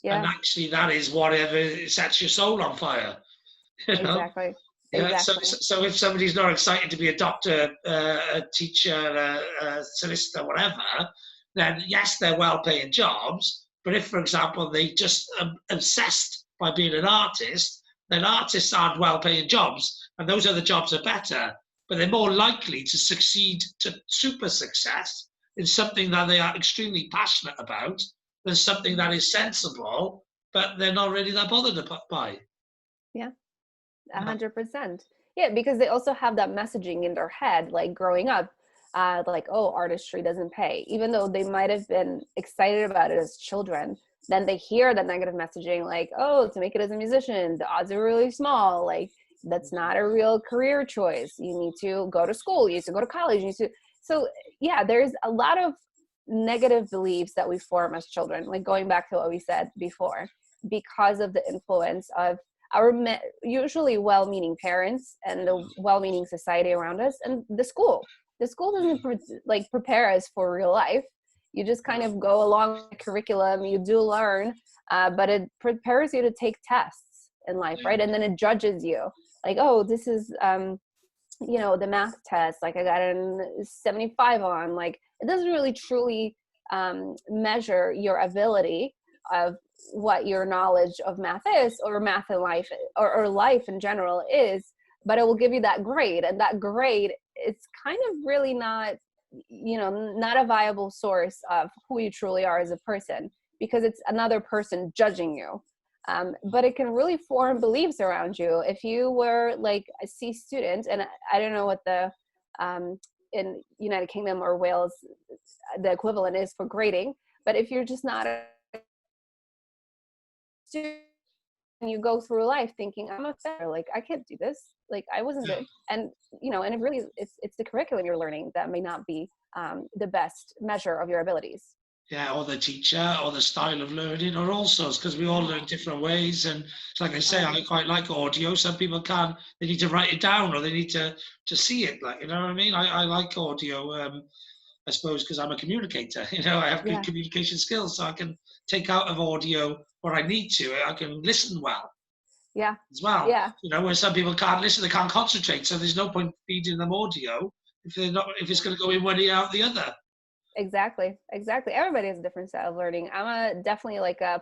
A: Yeah. And actually that is whatever sets your soul on fire.
B: Exactly.
A: Yeah.
B: Exactly.
A: So if somebody's not excited to be a doctor, a teacher, a solicitor, whatever, then yes, they're well-paying jobs. But if, for example, they just obsessed by being an artist, then artists aren't well-paying jobs, and those other jobs are better. But they're more likely to succeed to super success in something that they are extremely passionate about than something that is sensible, but they're not really that bothered by.
B: Yeah, 100%. Yeah, because they also have that messaging in their head, like growing up, oh, artistry doesn't pay, even though they might have been excited about it as children. Then they hear that negative messaging, like, oh, to make it as a musician, the odds are really small. Like, that's not a real career choice. You need to go to school. You need to go to college. So yeah, there's a lot of negative beliefs that we form as children, like going back to what we said before, because of the influence of our usually well-meaning parents and the well-meaning society around us, and the school. The school doesn't prepare us for real life. You just kind of go along the curriculum, you do learn, but it prepares you to take tests in life, right? And then it judges you. Like, oh, this is, the math test, like I got a 75 on. Like, it doesn't really truly measure your ability of what your knowledge of math is, or math in life, or life in general is, but it will give you that grade. And that grade, it's kind of really not a viable source of who you truly are as a person, because it's another person judging you. But it can really form beliefs around you. If you were like a C student, and I don't know what the in United Kingdom or Wales the equivalent is for grading, but if you're just not a student and you go through life thinking, I'm a failure, like I can't do this, like I wasn't good, and and it really it's the curriculum you're learning that may not be the best measure of your abilities.
A: Yeah, or the teacher, or the style of learning, or all sorts, because we all learn different ways. And like I say, I quite like audio. Some people can't; they need to write it down, or they need to see it. Like, you know what I mean? I like audio. I suppose because I'm a communicator. I have good communication skills, so I can take out of audio what I need to. I can listen well.
B: Yeah.
A: As well.
B: Yeah.
A: Where some people can't listen, they can't concentrate. So there's no point feeding them audio if it's going to go in one ear out the other.
B: Exactly. Everybody has a different style of learning. Definitely like I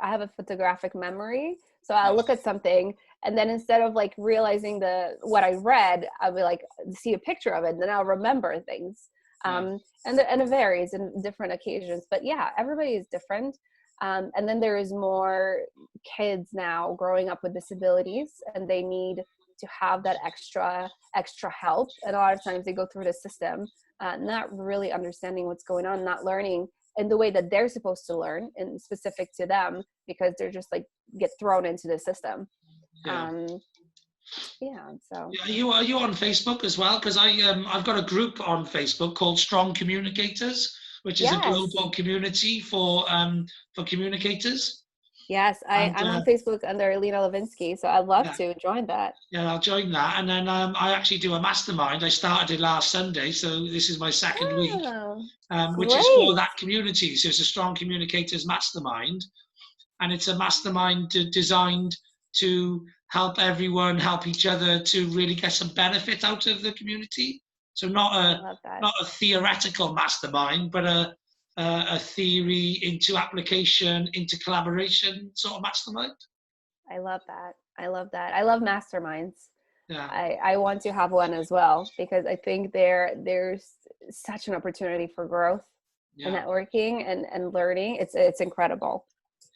B: have a photographic memory. So I'll look at something, and then instead of like realizing what I read, I'll be like, see a picture of it, and then I'll remember things. And it varies in different occasions, but yeah, everybody is different. And then there is more kids now growing up with disabilities, and they need to have that extra help. And a lot of times they go through the system, not really understanding what's going on, not learning in the way that they're supposed to learn and specific to them, because they're just like get thrown into the system. So
A: are you on Facebook as well? Because I've got a group on Facebook called Strong Communicators, which is a global community for communicators.
B: Yes, I'm on Facebook under Lena Livinsky, so I'd love to join that.
A: Yeah, I'll join that. And then I actually do a mastermind. I started it last Sunday, so this is my second week, which is for that community. So it's a Strong Communicators Mastermind. And it's a mastermind designed to help everyone, help each other to really get some benefit out of the community. So not a theoretical mastermind, but a theory into application, into collaboration sort of mastermind.
B: I love that. I love masterminds.
A: Yeah.
B: I want to have one as well, because I think there's such an opportunity for growth and networking and learning. It's incredible.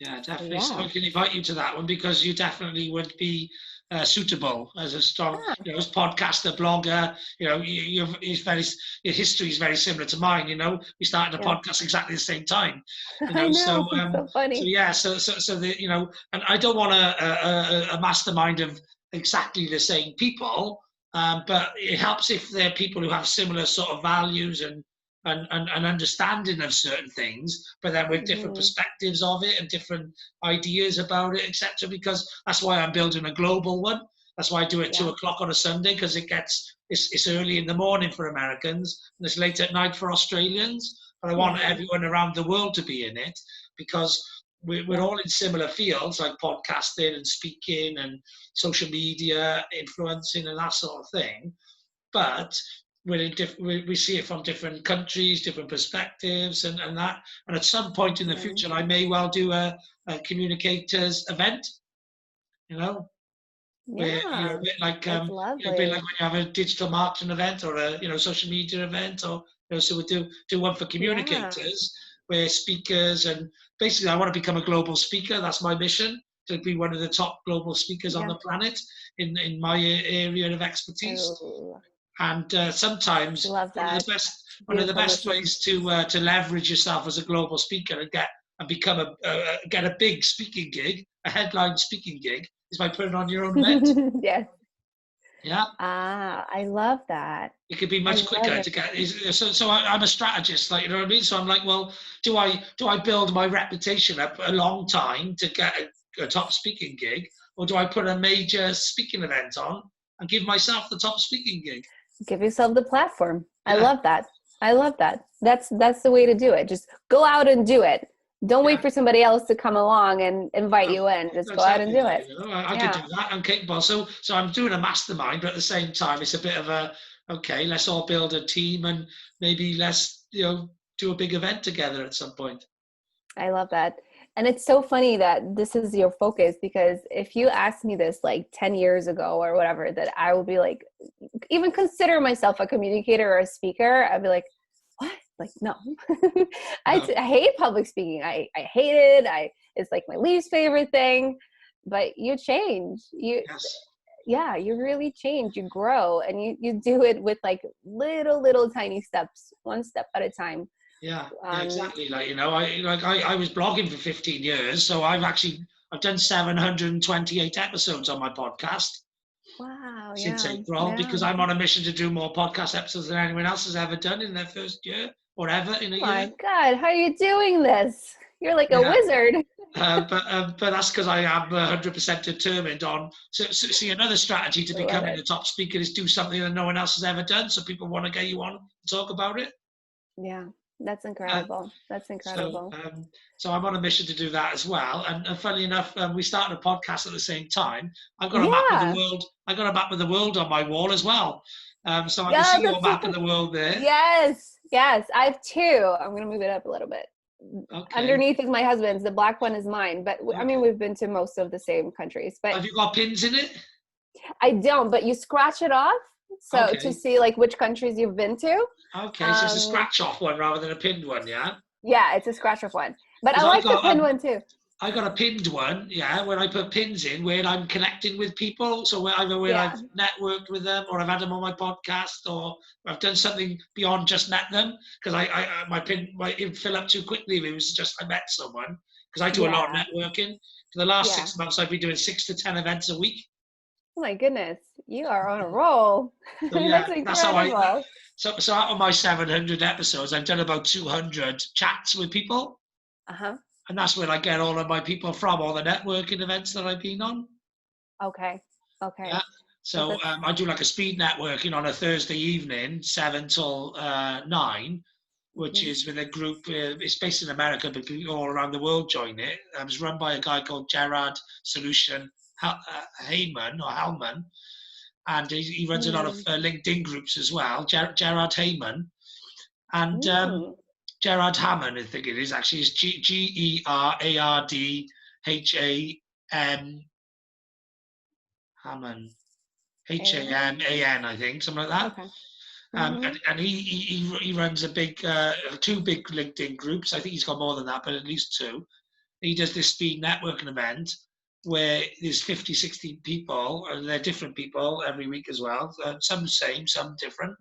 A: Yeah, definitely. So I can invite you to that one, because you definitely would be suitable as a strong, as podcaster, blogger. Your history is very similar to mine. We started a podcast exactly the same time.
B: I know. So funny.
A: So and I don't want a mastermind of exactly the same people, but it helps if they're people who have similar sort of values and understanding of certain things, but then with different perspectives of it and different ideas about it, etc. Because that's why I'm building a global one. That's why I do it 2:00 on a Sunday, because it's early in the morning for Americans and it's late at night for Australians. But I want everyone around the world to be in it, because we're all in similar fields like podcasting and speaking and social media, influencing and that sort of thing. But we see it from different countries, different perspectives, and that. And at some point in the future, I may well do a communicators event. Where a bit like a bit like when you have a digital marketing event or a social media event, or so we do one for communicators where speakers, and basically I want to become a global speaker. That's my mission, to be one of the top global speakers on the planet in my area of expertise. And sometimes one of the best ways to leverage yourself as a global speaker and get a big speaking gig, a headline speaking gig, is by putting on your own event.
B: Yes.
A: Yeah.
B: I love that.
A: It could be much quicker to get. So I'm a strategist, like, you know what I mean. So I'm like, well, do I build my reputation up a long time to a top speaking gig, or do I put a major speaking event on and give myself the top speaking gig?
B: Give yourself the platform. I
A: Yeah.
B: love that. I love that. That's the way to do it. Just go out and do it. Don't wait for somebody else to come along and invite you in. Just go out and
A: Exactly.
B: do it.
A: You know, I could do that. I'm capable. So I'm doing a mastermind, but at the same time, it's a bit of a, okay, let's all build a team and maybe let's, do a big event together at some point.
B: I love that. And it's so funny that this is your focus, because if you asked me this like 10 years ago or whatever, that I would be like, even consider myself a communicator or a speaker, I'd be like, what? Like, no. I hate public speaking. I hate it. It's like my least favorite thing. But you change. Yeah, you really change. You grow, and you do it with like little tiny steps, one step at a time.
A: Yeah, exactly. Like, I was blogging for 15 years, so I've done 728 episodes on my podcast.
B: Wow.
A: Since April, because I'm on a mission to do more podcast episodes than anyone else has ever done in their first year or ever in a year.
B: Oh my God, how are you doing this? You're like a wizard.
A: But that's because I am 100% determined on. So see, another strategy to becoming a top speaker is do something that no one else has ever done, so people want to get you on and talk about it.
B: Yeah, that's incredible. That's incredible.
A: So I'm on a mission to do that as well. And funnily enough, we started a podcast at the same time. I've got a map of the world. I got a map of the world on my wall as well. So I can see your map of the world there.
B: Yes, I have two. I'm going to move it up a little bit. Okay. Underneath is my husband's. The black one is mine. But I mean, we've been to most of the same countries. But
A: have you got pins in it?
B: I don't. But you scratch it off. So to see like which countries you've been to.
A: Okay, so it's a scratch off one rather than a pinned one, yeah?
B: Yeah, it's a scratch off one. But I like the pinned one too.
A: I got a pinned one, when I put pins in where I'm connecting with people. So either where I've networked with them, or I've had them on my podcast, or I've done something beyond just met them. Because my pin might fill up too quickly if it was just I met someone. Because I do a lot of networking. For the last 6 months, I've been doing 6 to 10 events a week.
B: Oh my goodness, you are on a roll. So, that's incredible. That's how
A: so out of my 700 episodes, I've done about 200 chats with people. And that's where I get all of my people from, all the networking events that I've been on.
B: Okay.
A: Yeah. So I do like a speed networking on a Thursday evening, 7 till 9, which is with a group. It's based in America, but people all around the world join it. It was run by a guy called Gerard Solution Hellman, and he runs a lot of LinkedIn groups as well. Gerard Heyman, and Gerard Hammond, I think it is actually. It's GERARDHAM Hammond, HAMAN, I think, something like that. Okay. And he runs a big 2 big LinkedIn groups. I think he's got more than that, but at least 2. He does this speed networking event where there's 50, 60 people, and they're different people every week as well. Some same, some different.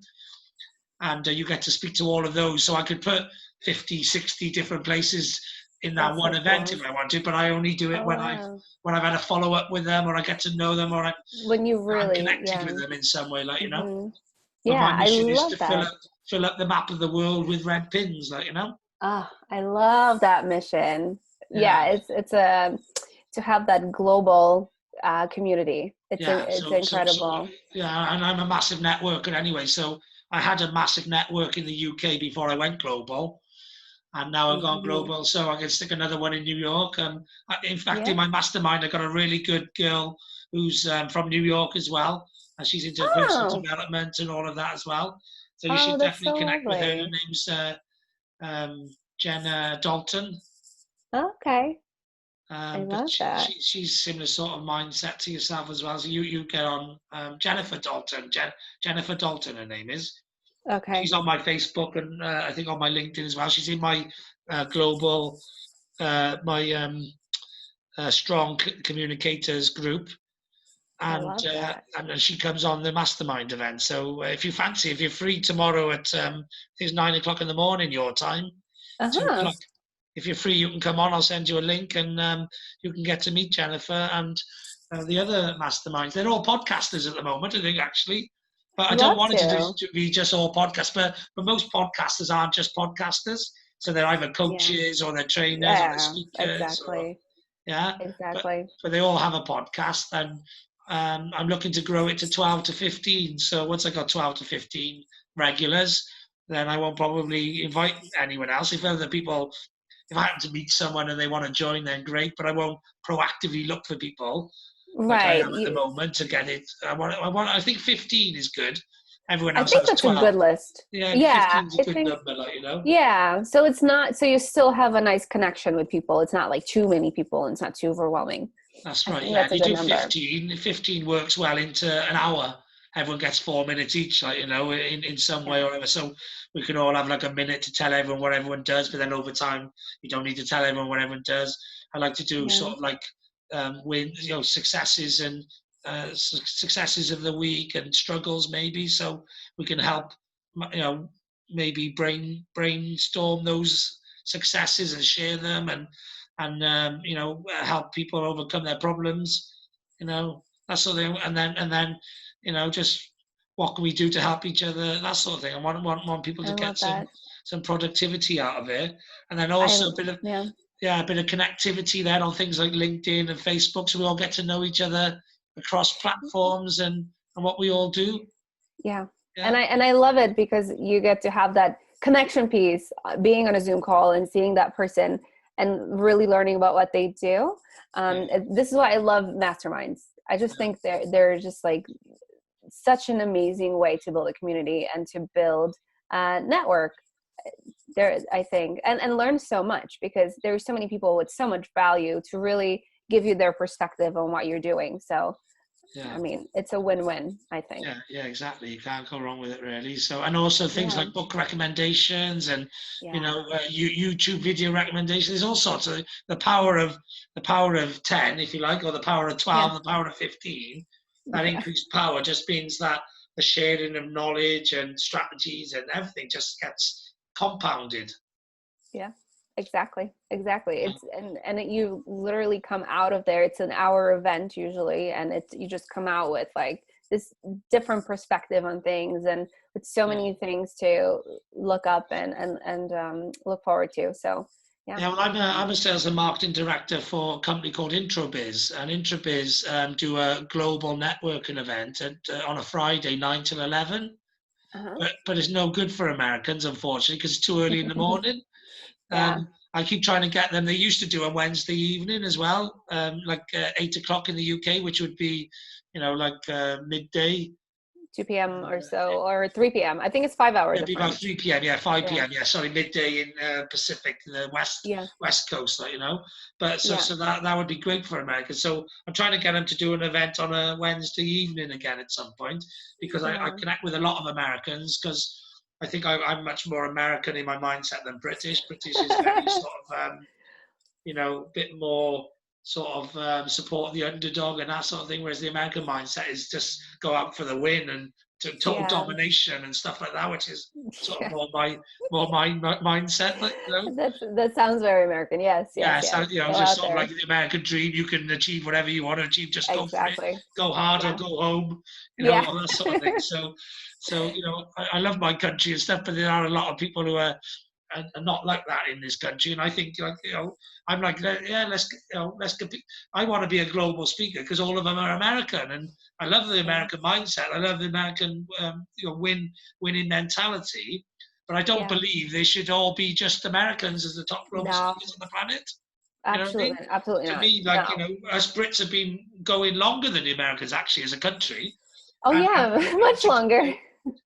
A: And you get to speak to all of those. So I could put 50, 60 different places in that one event if I want to, but I only do it when I've had a follow-up with them, or I get to know them, or
B: when you really
A: I'm connected with them in some way, like,
B: Yeah,
A: my mission
B: I love
A: is to fill up the map of the world with red pins, like,
B: Oh, I love that mission. Yeah, it's to have that global community. It's incredible.
A: And I'm a massive networker anyway. So I had a massive network in the UK before I went global, and now I've gone global. So I can stick another one in New York. In fact, in my mastermind, I got a really good girl who's from New York as well, and she's into personal development and all of that as well. So you should definitely connect with her. Her name's Jenna Dalton.
B: Okay. I love that.
A: She's similar sort of mindset to yourself as well. So you get on Jennifer Dalton. Jennifer Dalton, her name is.
B: Okay.
A: She's on my Facebook and I think on my LinkedIn as well. She's in my global, strong communicators group. And she comes on the mastermind event. So if you're free tomorrow at it's 9 o'clock in the morning your time, 2 o'clock. If you're free, you can come on. I'll send you a link, and you can get to meet Jennifer and the other masterminds. They're all podcasters at the moment, I think, actually. But I don't want it to be just all podcasts. But most podcasters aren't just podcasters. So they're either coaches or they're trainers or they're speakers.
B: Exactly.
A: Yeah, but
B: Exactly.
A: they all have a podcast, and I'm looking to grow it to 12 to 15. So once I got 12 to 15 regulars, then I won't probably invite anyone else. If other people, if I happen to meet someone and they want to join, then great. But I won't proactively look for people like I am
B: Right.
A: at the moment to get it. I think 15 is good. Everyone
B: I
A: else
B: think
A: has
B: that's a good
A: 12.
B: list.
A: Yeah,
B: Yeah,
A: 15 is a
B: I
A: good
B: think,
A: number, like, you know.
B: yeah. So it's not, so you still have a nice connection with people. It's not like too many people and it's not too overwhelming.
A: That's
B: I
A: right,
B: think
A: yeah.
B: that's
A: If
B: a
A: you
B: good
A: do
B: number.
A: 15, 15 works well into an hour. Everyone gets 4 minutes each, like, you know, in some way
B: Yeah.
A: or whatever. So we can all have like a minute to tell everyone what everyone does, but then over time, you don't need to tell everyone what everyone does. I like to do
B: Yeah.
A: sort of like wins, you know, successes and successes of the week and struggles maybe. So we can help, you know, maybe brainstorm those successes and share them and you know, help people overcome their problems, you know, that sort of thing. And then you know, just what can we do to help each other, that sort of thing. I want people
B: I
A: to
B: love
A: get
B: that.
A: some productivity out of it, and then
B: I,
A: also a bit of,
B: yeah.
A: yeah, a bit of connectivity then on things like LinkedIn and Facebook, so we all get to know each other across platforms and what we all do.
B: Yeah.
A: Yeah,
B: And I love it because you get to have that connection piece, being on a Zoom call and seeing that person and really learning about what they do.
A: yeah,
B: This is why I love masterminds. I just
A: yeah,
B: think they're just like such an amazing way to build a community and to build a network there, I think, and learn so much, because there's so many people with so much value to really give you their perspective on what you're doing. So I
A: yeah.
B: mean, it's a win-win, I think.
A: Yeah, yeah, exactly. You can't go wrong with it, really. So, and also things
B: Yeah.
A: like book recommendations and you know,
B: Yeah.
A: YouTube video recommendations. There's all sorts of the power of 10, if you like, or the power of
B: Yeah.
A: 12, the power of 15. That
B: Yeah.
A: increased power just means that the sharing of knowledge and strategies and everything just gets compounded.
B: Yeah. Exactly.
A: Yeah,
B: It's you literally come out of there. It's an hour event usually, and it's you just come out with like this different perspective on things, and with so
A: yeah.
B: many things to look up look forward to. So yeah.
A: Yeah, well, I'm a sales and marketing director for a company called Introbiz, and Introbiz do a global networking event on a Friday, 9 till 11.
B: Uh-huh.
A: But it's no good for Americans, unfortunately, because it's too early in the morning.
B: Yeah.
A: I keep trying to get them. They used to do a Wednesday evening as well, like 8 o'clock in the UK, which would be, you know, like midday.
B: 2 p.m. or so, or 3 p.m. I think it's 5 hour
A: It'd be about
B: difference.
A: 3 p.m. Yeah, 5
B: Yeah.
A: p.m. Yeah, sorry, midday in Pacific, the
B: Yeah.
A: west coast, like, you know. But
B: Yeah.
A: so that would be great for America. So I'm trying to get them to do an event on a Wednesday evening again at some point, because I
B: Yeah.
A: connect with a lot of Americans, because I think I'm much more American in my mindset than British. British is very sort of you know, a bit more sort of support the underdog and that sort of thing, whereas the American mindset is just go out for the win and total
B: Yeah.
A: domination and stuff like that, which is sort of
B: Yeah.
A: more my mindset, like, you know.
B: That sounds very American. Yes, yes,
A: Yeah, so
B: yes.
A: you know,
B: Go
A: just
B: out
A: sort of like
B: there.
A: the American dream. You can achieve whatever you want to achieve. Just go for it.
B: Exactly.
A: Go hard or
B: Yeah.
A: go home. You know,
B: Yeah.
A: all that sort of thing. So you know, I love my country and stuff, but there are a lot of people who are not like that in this country. And I think, like, you know, I'm like, yeah, let's compete. I want to be a global speaker because all of them are American, and I love the
B: Yeah.
A: American mindset. I love the American, you know, winning mentality. But I don't
B: Yeah.
A: believe they should all be just Americans as the top global
B: No,
A: speakers on the planet. You know what I
B: absolutely,
A: mean?
B: absolutely
A: To
B: not.
A: me, like, you
B: No.
A: know, us Brits have been going longer than the Americans actually as a country,
B: Oh
A: and
B: yeah, much
A: you
B: longer.
A: know,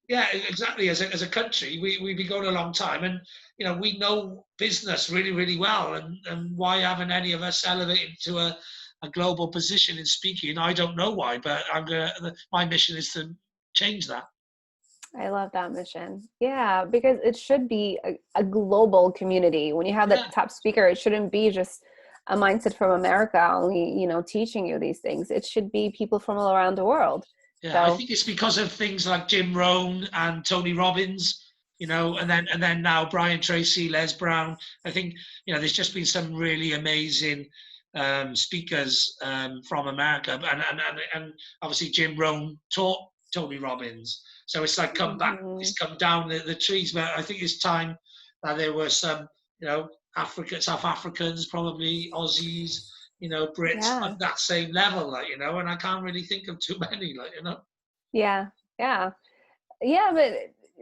A: yeah, exactly. As a country, we've been going a long time, and you know, we know business really, really well. And why haven't any of us elevated to a global position in speaking? I don't know why, but my mission is to change that.
B: I love that mission. Yeah, because it should be a global community. When you have
A: Yeah,
B: that top speaker, it shouldn't be just a mindset from America only, teaching you these things. It should be people from all around the world.
A: yeah. I
B: So,
A: think it's because of things like Jim Rohn and Tony Robbins, you know, and then now Brian Tracy, Les Brown. I think, you know, there's just been some really amazing speakers from America, and obviously Jim Rohn taught Tony Robbins, so it's like come back,
B: mhm.
A: it's come down the trees. But I think it's time that there were some, you know, South Africans, probably Aussies, Brits
B: Yeah.
A: of that same level, and I can't really think of too many,
B: Yeah. Yeah. Yeah, but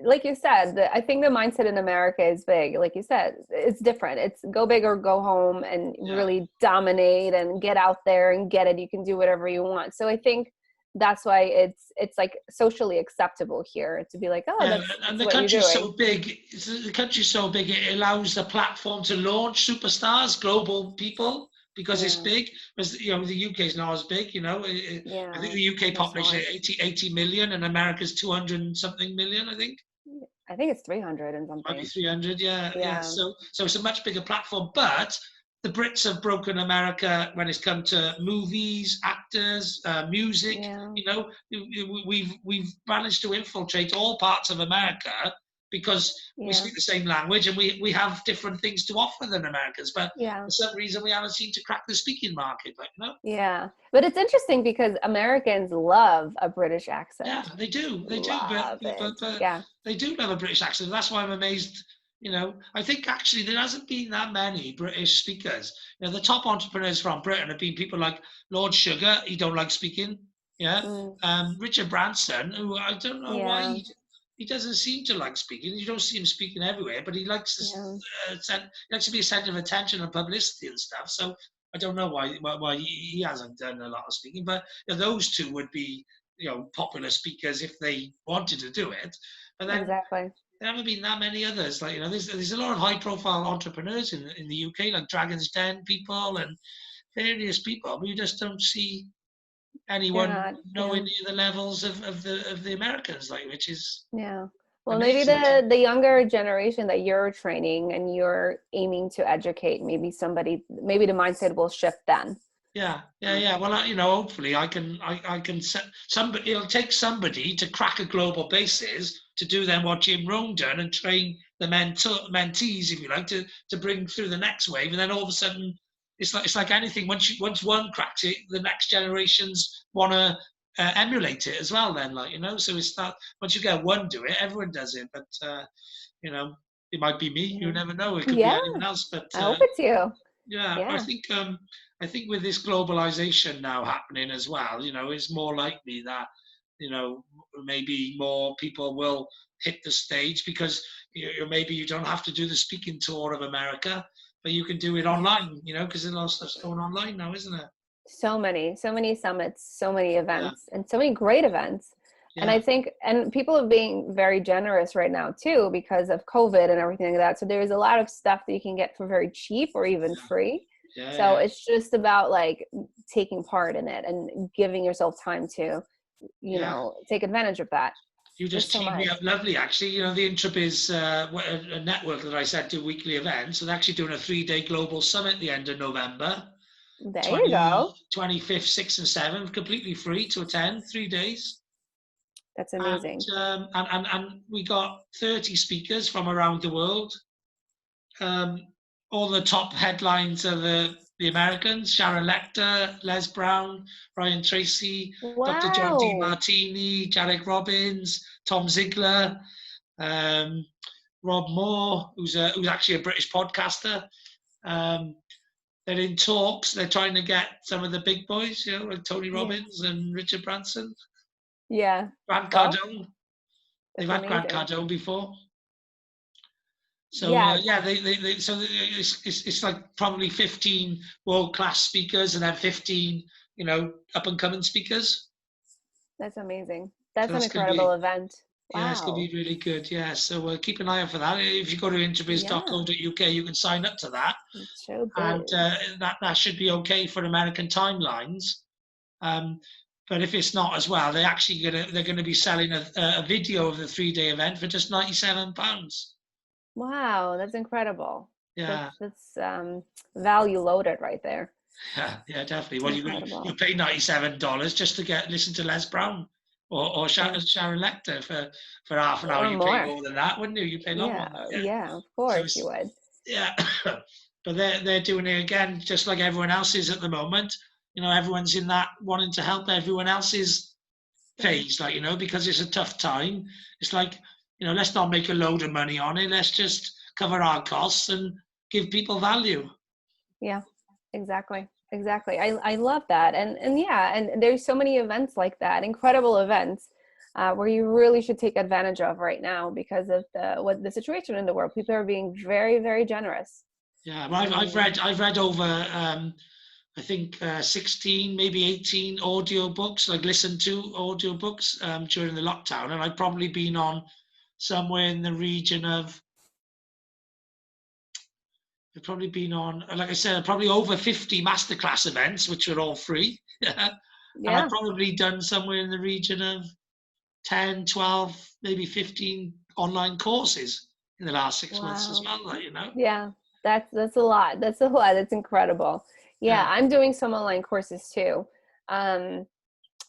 B: like you said, I think the mindset in America is big. Like you said, it's different. It's go big or go home and
A: Yeah.
B: really dominate and get out there and get it. You can do whatever you want. So I think that's why it's like socially acceptable here to be like, oh,
A: Yeah, and
B: that's
A: the
B: what you're
A: country's
B: doing.
A: so big. The country's so big, it allows the platform to launch superstars, global people, because it's
B: Yeah.
A: big. Whereas, the UK is not as big. I think
B: Yeah.
A: the UK
B: They're
A: population
B: smaller.
A: is 80 million, and America's 200 and something million, I think.
B: I think it's 300 and
A: Might be
B: something.
A: 300, yeah, yeah.
B: Yeah.
A: So it's a much bigger platform, but the Brits have broken America when it's come to movies, actors, music.
B: Yeah.
A: We've managed to infiltrate all parts of America because we
B: Yeah.
A: speak the same language and we have different things to offer than Americans. But
B: Yeah.
A: for some reason, we haven't seemed to crack the speaking market,
B: Yeah. But it's interesting because Americans love a British
A: Yeah,
B: accent.
A: they do. They do.
B: Love it.
A: But
B: Yeah.
A: they do have a British accent. That's why I'm amazed. I think actually there hasn't been that many British speakers. The top entrepreneurs from Britain have been people like Lord Sugar. He don't like speaking. Yeah.
B: Mm,
A: Richard Branson, who I don't know why
B: yeah.
A: he doesn't seem to like speaking. You don't see him speaking everywhere, but he likes
B: Yeah.
A: he likes to be a centre of attention and publicity and stuff. So I don't know why he hasn't done a lot of speaking. But those two would be popular speakers if they wanted to do it. But then
B: Exactly.
A: there haven't been that many others. There's a lot of high profile entrepreneurs in the UK, like Dragon's Den people and various people. But you just don't see
B: They're
A: anyone
B: not.
A: nowhere
B: Yeah.
A: near the levels of the Americans, which is
B: Yeah. Well, maybe
A: amazing.
B: the younger generation that you're training and you're aiming to educate, maybe the mindset will shift then.
A: Yeah. Well, hopefully I can set somebody. It'll take somebody to crack a global basis to do then what Jim Rohn done and train the mentees, if you like, to bring through the next wave, and then all of a sudden it's like anything. Once one cracks it, the next generations want to emulate it as well. Then, so it's that once you get one do it, everyone does it. But you know, it might be me. You
B: Yeah.
A: never know. It could be
B: Yeah.
A: anyone else. But
B: I hope it's you.
A: yeah,
B: Yeah.
A: I think with this globalization now happening as well, it's more likely that you know maybe more people will hit the stage because maybe you don't have to do the speaking tour of America, but you can do it
B: Yeah.
A: online, because a lot of stuff's going online now, isn't it?
B: So many summits, so many
A: Yeah,
B: events, and so many great events. And I
A: yeah,
B: think, and people are being very generous right now too because of COVID and everything like that. So there's a lot of stuff that you can get for very cheap or even free.
A: yeah,
B: So
A: yeah,
B: it's just about like taking part in it and giving yourself time to,
A: yeah.
B: take advantage of that.
A: You
B: There's
A: just
B: so
A: teed me
B: much.
A: up lovely, actually. The Intrip is a network that I said do weekly events, and they're actually doing a 3-day global summit at the end of November.
B: There you
A: 20,
B: go.
A: 25th, 6th, and 7th, completely free to attend, 3 days.
B: That's
A: And,
B: amazing.
A: and we got 30 speakers from around the world. All the top headlines are the Americans: Sharon Lecter, Les Brown, Ryan Tracy, Dr. John D.
B: Wow.
A: Martini, Jarek Robbins, Tom Ziegler, um, Rob Moore, who's actually a British podcaster. Um, they're in talks. They're trying to get some of the big boys, like Tony
B: Yeah.
A: Robbins and Richard Branson,
B: Yeah.
A: Grant
B: Well,
A: Cardone. They've
B: that's
A: had Grant
B: amazing.
A: Cardone before. So
B: Yeah.
A: yeah, so it's like probably 15 world class speakers and then 15 up and coming speakers.
B: That's amazing.
A: So
B: That's an
A: that's going to
B: incredible
A: be
B: event.
A: yeah, it's going to
B: Wow.
A: be really good. Yeah, so keep an eye out for that. If you go to
B: Yeah.
A: interbiz.co.uk, you can sign up to that, and
B: Showbiz.
A: that should be okay for American timelines. Um, but if it's not as well, they're gonna be selling a video of the 3-day event for just £97.
B: Wow, that's incredible.
A: Yeah,
B: That's value loaded right there.
A: yeah, definitely.
B: It's
A: Well, you
B: incredible.
A: pay $97 just to listen to Les Brown or
B: Yeah.
A: Sharon Lecter for half an hour.
B: Or
A: You pay
B: more.
A: more than that, wouldn't you? You pay a lot more
B: Yeah.
A: than that. Yeah.
B: Yeah, of
A: So
B: course you
A: it's
B: would.
A: yeah, but they're doing it again, just like everyone else is at the moment. Everyone's in that wanting to help everyone else's
B: Yeah.
A: phase, because it's a tough time. It's like, let's not make a load of money on it. Let's just cover our costs and give people value.
B: Yeah. Exactly. Exactly. I love that. And yeah, and there's so many events like that, incredible events, where you really should take advantage of right now because of the situation in the world. People are being very, very generous.
A: Yeah, well, I've read over I think 16, maybe 18 audiobooks, like listened to audiobooks during the lockdown, and I've probably been on somewhere in the region of I've probably been on, like I said, probably over 50 masterclass events, which are all free. And I've
B: Yeah.
A: probably done somewhere in the region of 10, 12, maybe 15 online courses in the last 6 months as
B: Wow.
A: well, like, you know?
B: Yeah. That's a lot. That's a lot. That's incredible. Yeah,
A: Yeah,
B: I'm doing some online courses too. Um,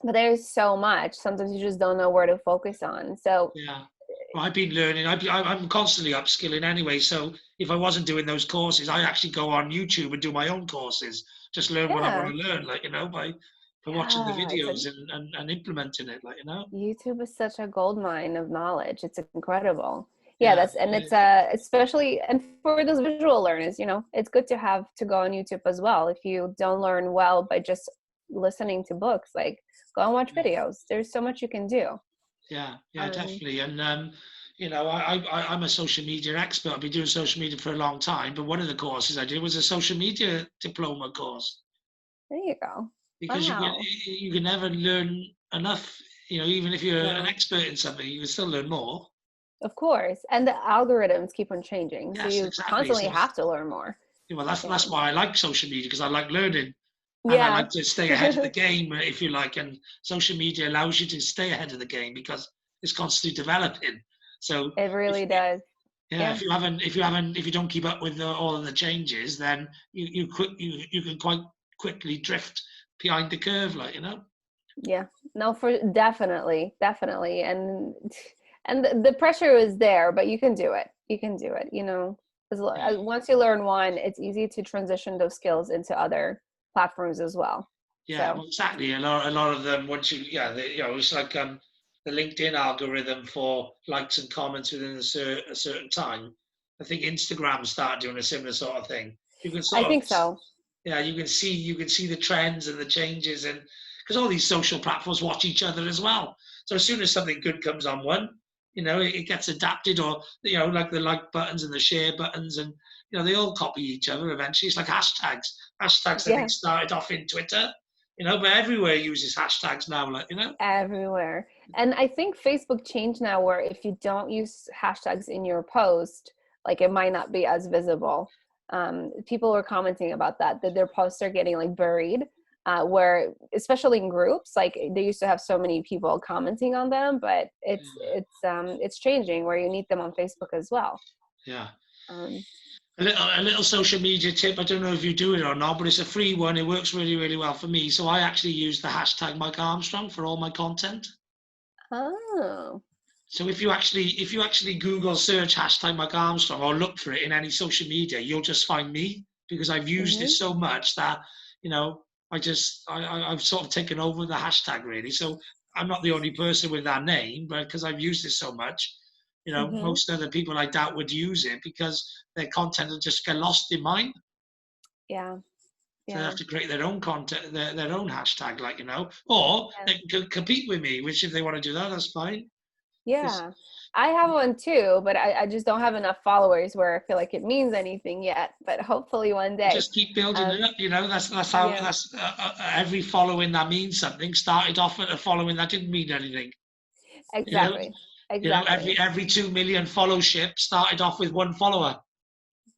B: but there's so much. Sometimes you just don't know where to focus on. So,
A: yeah. Well, I've been learning. I'm constantly upskilling anyway. So if I wasn't doing those courses, I actually go on YouTube and do my own courses. Just learn what I want
B: yeah.
A: to learn, like, you know, by watching the
B: Yeah, it's a
A: videos and implementing it, like, you know.
B: YouTube is such a gold mine of knowledge. It's incredible. Yeah,
A: Yeah,
B: that's and
A: yeah,
B: it's especially and for those visual learners, it's good to have to go on YouTube as well. If you don't learn well by just listening to books, like go and watch videos. There's so much you can do.
A: yeah,
B: Um,
A: definitely. And you know, I'm a social media expert. I've been doing social media for a long time. But one of the courses I did was a social media diploma course
B: there you go.
A: because
B: Wow.
A: you can never learn enough. You know, even if you're an
B: No,
A: expert in something, you can still learn more.
B: of course. And the algorithms keep on changing, so
A: Yes,
B: you
A: exactly.
B: constantly
A: So
B: have to learn more.
A: well,
B: Yeah.
A: that's why I like social media because I like learning and I
B: Yeah.
A: like to stay ahead of the game, if you like. And social media allows you to stay ahead of the game because it's constantly developing. So
B: It
A: if
B: really does.
A: yeah,
B: Yeah.
A: if you don't keep up with all of the changes, then you can quite quickly drift behind the curve, like, you know.
B: Yeah, no, for definitely, definitely, and the pressure is there, but you can do it. You can do it.
A: Yeah,
B: Once you learn one, it's easy to transition those skills into other platforms as well.
A: yeah,
B: So
A: well, exactly. A lot of them once it's like the LinkedIn algorithm for likes and comments within a certain time. I think Instagram started doing a similar sort of thing. You can
B: I
A: sort of
B: think so.
A: yeah, you can see the trends and the changes, and because all these social platforms watch each other as well. So as soon as something good comes on one, it gets adapted, or like the like buttons and the share buttons, and they all copy each other eventually. It's like hashtags. Hashtags I think
B: Yeah,
A: started off in Twitter, but everywhere uses hashtags now, like.
B: everywhere. And I think Facebook changed now where if you don't use hashtags in your post, like it might not be as visible. People were commenting about that their posts are getting like buried, where especially in groups, like they used to have so many people commenting on them, but it's changing where you need them on Facebook as well.
A: Yeah.
B: Um,
A: A little social media tip. I don't know if you do it or not, but it's a free one. It works really, really well for me. So I actually use the hashtag Mike Armstrong for all my content.
B: oh.
A: So if you actually Google search hashtag Mike Armstrong or look for it in any social media, you'll just find me because I've used it
B: Hmm.
A: so much that you know I've sort of taken over the hashtag really. So I'm not the only person with that name, but because I've used it so much,
B: Hmm.
A: most other people I doubt would use it because their content will just get lost in mine.
B: Yeah.
A: So they have
B: Yeah.
A: to create their own content, their own hashtag, like, or
B: Yeah.
A: they can compete with me, which if they want to do that, that's fine. Because
B: Yeah, I have one too, but I just don't have enough followers where I feel like it means anything yet. But hopefully one day.
A: just keep building it
B: Um,
A: up. That's how
B: yeah,
A: every following that means something started off at a following that didn't mean anything. You know,
B: exactly,
A: every
B: exactly.
A: 2 million followship started off with one follower.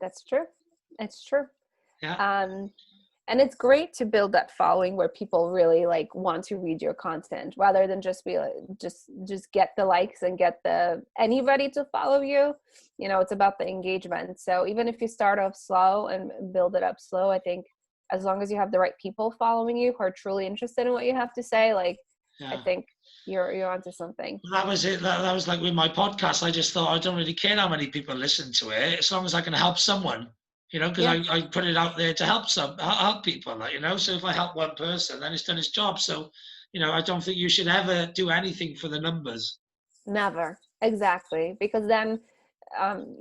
B: That's true. It's true.
A: Yeah,
B: Um, and it's great to build that following where people really like want to read your content rather than just be like just get the likes and get the anybody to follow you. It's about the engagement. So even if you start off slow and build it up slow, I think as long as you have the right people following you who are truly interested in what you have to say, like I
A: yeah.
B: think you're onto something.
A: That was it. That was like with my podcast. I just thought I don't really care how many people listen to it, as long as I can help someone. Because
B: Yeah,
A: I put it out there to help people. Like, so if I help one person, then it's done its job. So, I don't think you should ever do anything for the numbers.
B: never. Exactly. Because then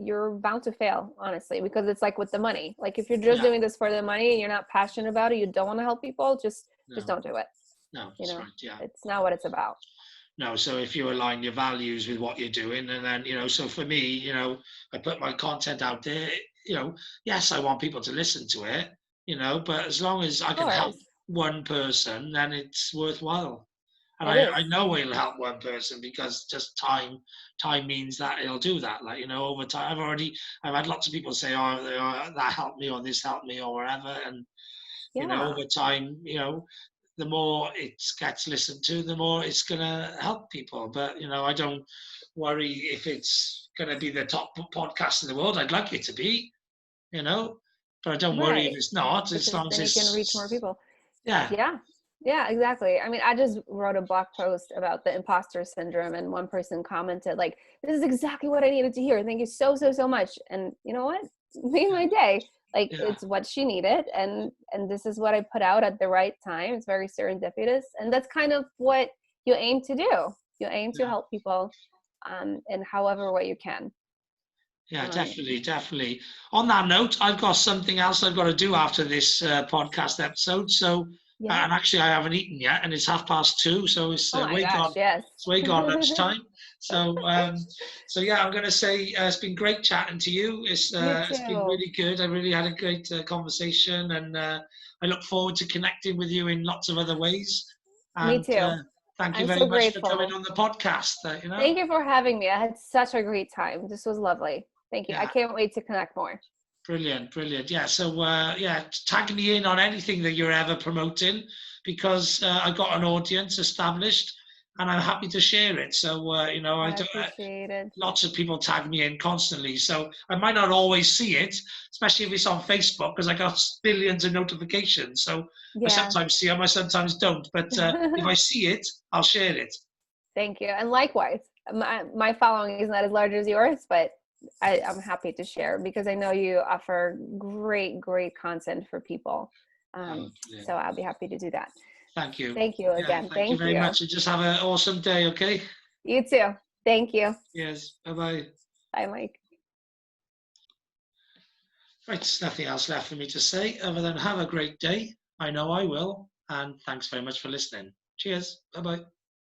B: you're bound to fail, honestly, because it's like with the money. Like if you're just doing this for the money and you're not passionate about it, you don't want to help people, just don't do it.
A: No,
B: You
A: that's
B: know,
A: right. Yeah.
B: it's not what it's about.
A: No, so if you align your values with what you're doing, and then, so for me, I put my content out there, yes, I want people to listen to it, but as long as I
B: Of
A: can help
B: course,
A: one person, then it's worthwhile. And
B: it
A: I
B: is.
A: know it'll help one person because just time means that it'll do that. Like, over time, I've had lots of people say, oh, that helped me, or this helped me, or whatever. And,
B: Yeah,
A: over time, the more it gets listened to, the more it's going to help people. But, I don't worry if it's going to be the top podcast in the world. I'd like it to be, but I don't worry if
B: right.
A: it's not, as
B: Because
A: long as
B: then you can reach more
A: it's,
B: people.
A: yeah.
B: Yeah. Yeah, exactly. I mean, I just wrote a blog post about the imposter syndrome, and one person commented like, "This is exactly what I needed to hear. Thank you so, so, so much." And you know what? Made my day. Like
A: Yeah.
B: it's what she needed, and this is what I put out at the right time. It's very serendipitous, and that's kind of what you aim to do. You aim to
A: Yeah.
B: help people, in however way you can.
A: Yeah,
B: Um,
A: definitely. On that note, I've got something else I've got to do after this podcast episode. So,
B: yeah.
A: and actually, I haven't eaten yet, and it's 2:30, so it's
B: Oh my
A: way
B: gosh,
A: gone.
B: yes.
A: It's way gone lunchtime. So, yeah, I'm going to say it's been great chatting to you.
B: You
A: It's been
B: too.
A: really good. I really had a great conversation, and I look forward to connecting with you in lots of other ways.
B: Me
A: And
B: too.
A: thank you
B: I'm
A: very
B: so
A: much for coming
B: grateful.
A: on the podcast.
B: Thank you for having me. I had such a great time. This was lovely. Thank you. I
A: Yeah.
B: can't wait to connect more.
A: Brilliant. Yeah. So, yeah, tag me in on anything that you're ever promoting, because I've got an audience established and I'm happy to share it. So,
B: I appreciate it.
A: lots of people tag me in constantly. So I might not always see it, especially if it's on Facebook, because I got billions of notifications. So I
B: Yeah.
A: sometimes see them, I sometimes don't. But if I see it, I'll share it.
B: Thank you. And likewise, my following is not as large as yours, but I'm happy to share because I know you offer great, great content for people.
A: Yeah.
B: So I'll be happy to do that.
A: Thank you.
B: Thank you
A: Yeah,
B: again.
A: thank you
B: Thank
A: very
B: you.
A: much. And just have an awesome day, okay?
B: You too. Thank you.
A: Yes. Bye-bye.
B: Bye, Mike.
A: Right, there's nothing else left for me to say other than have a great day. I know I will. And thanks very much for listening. Cheers. Bye-bye.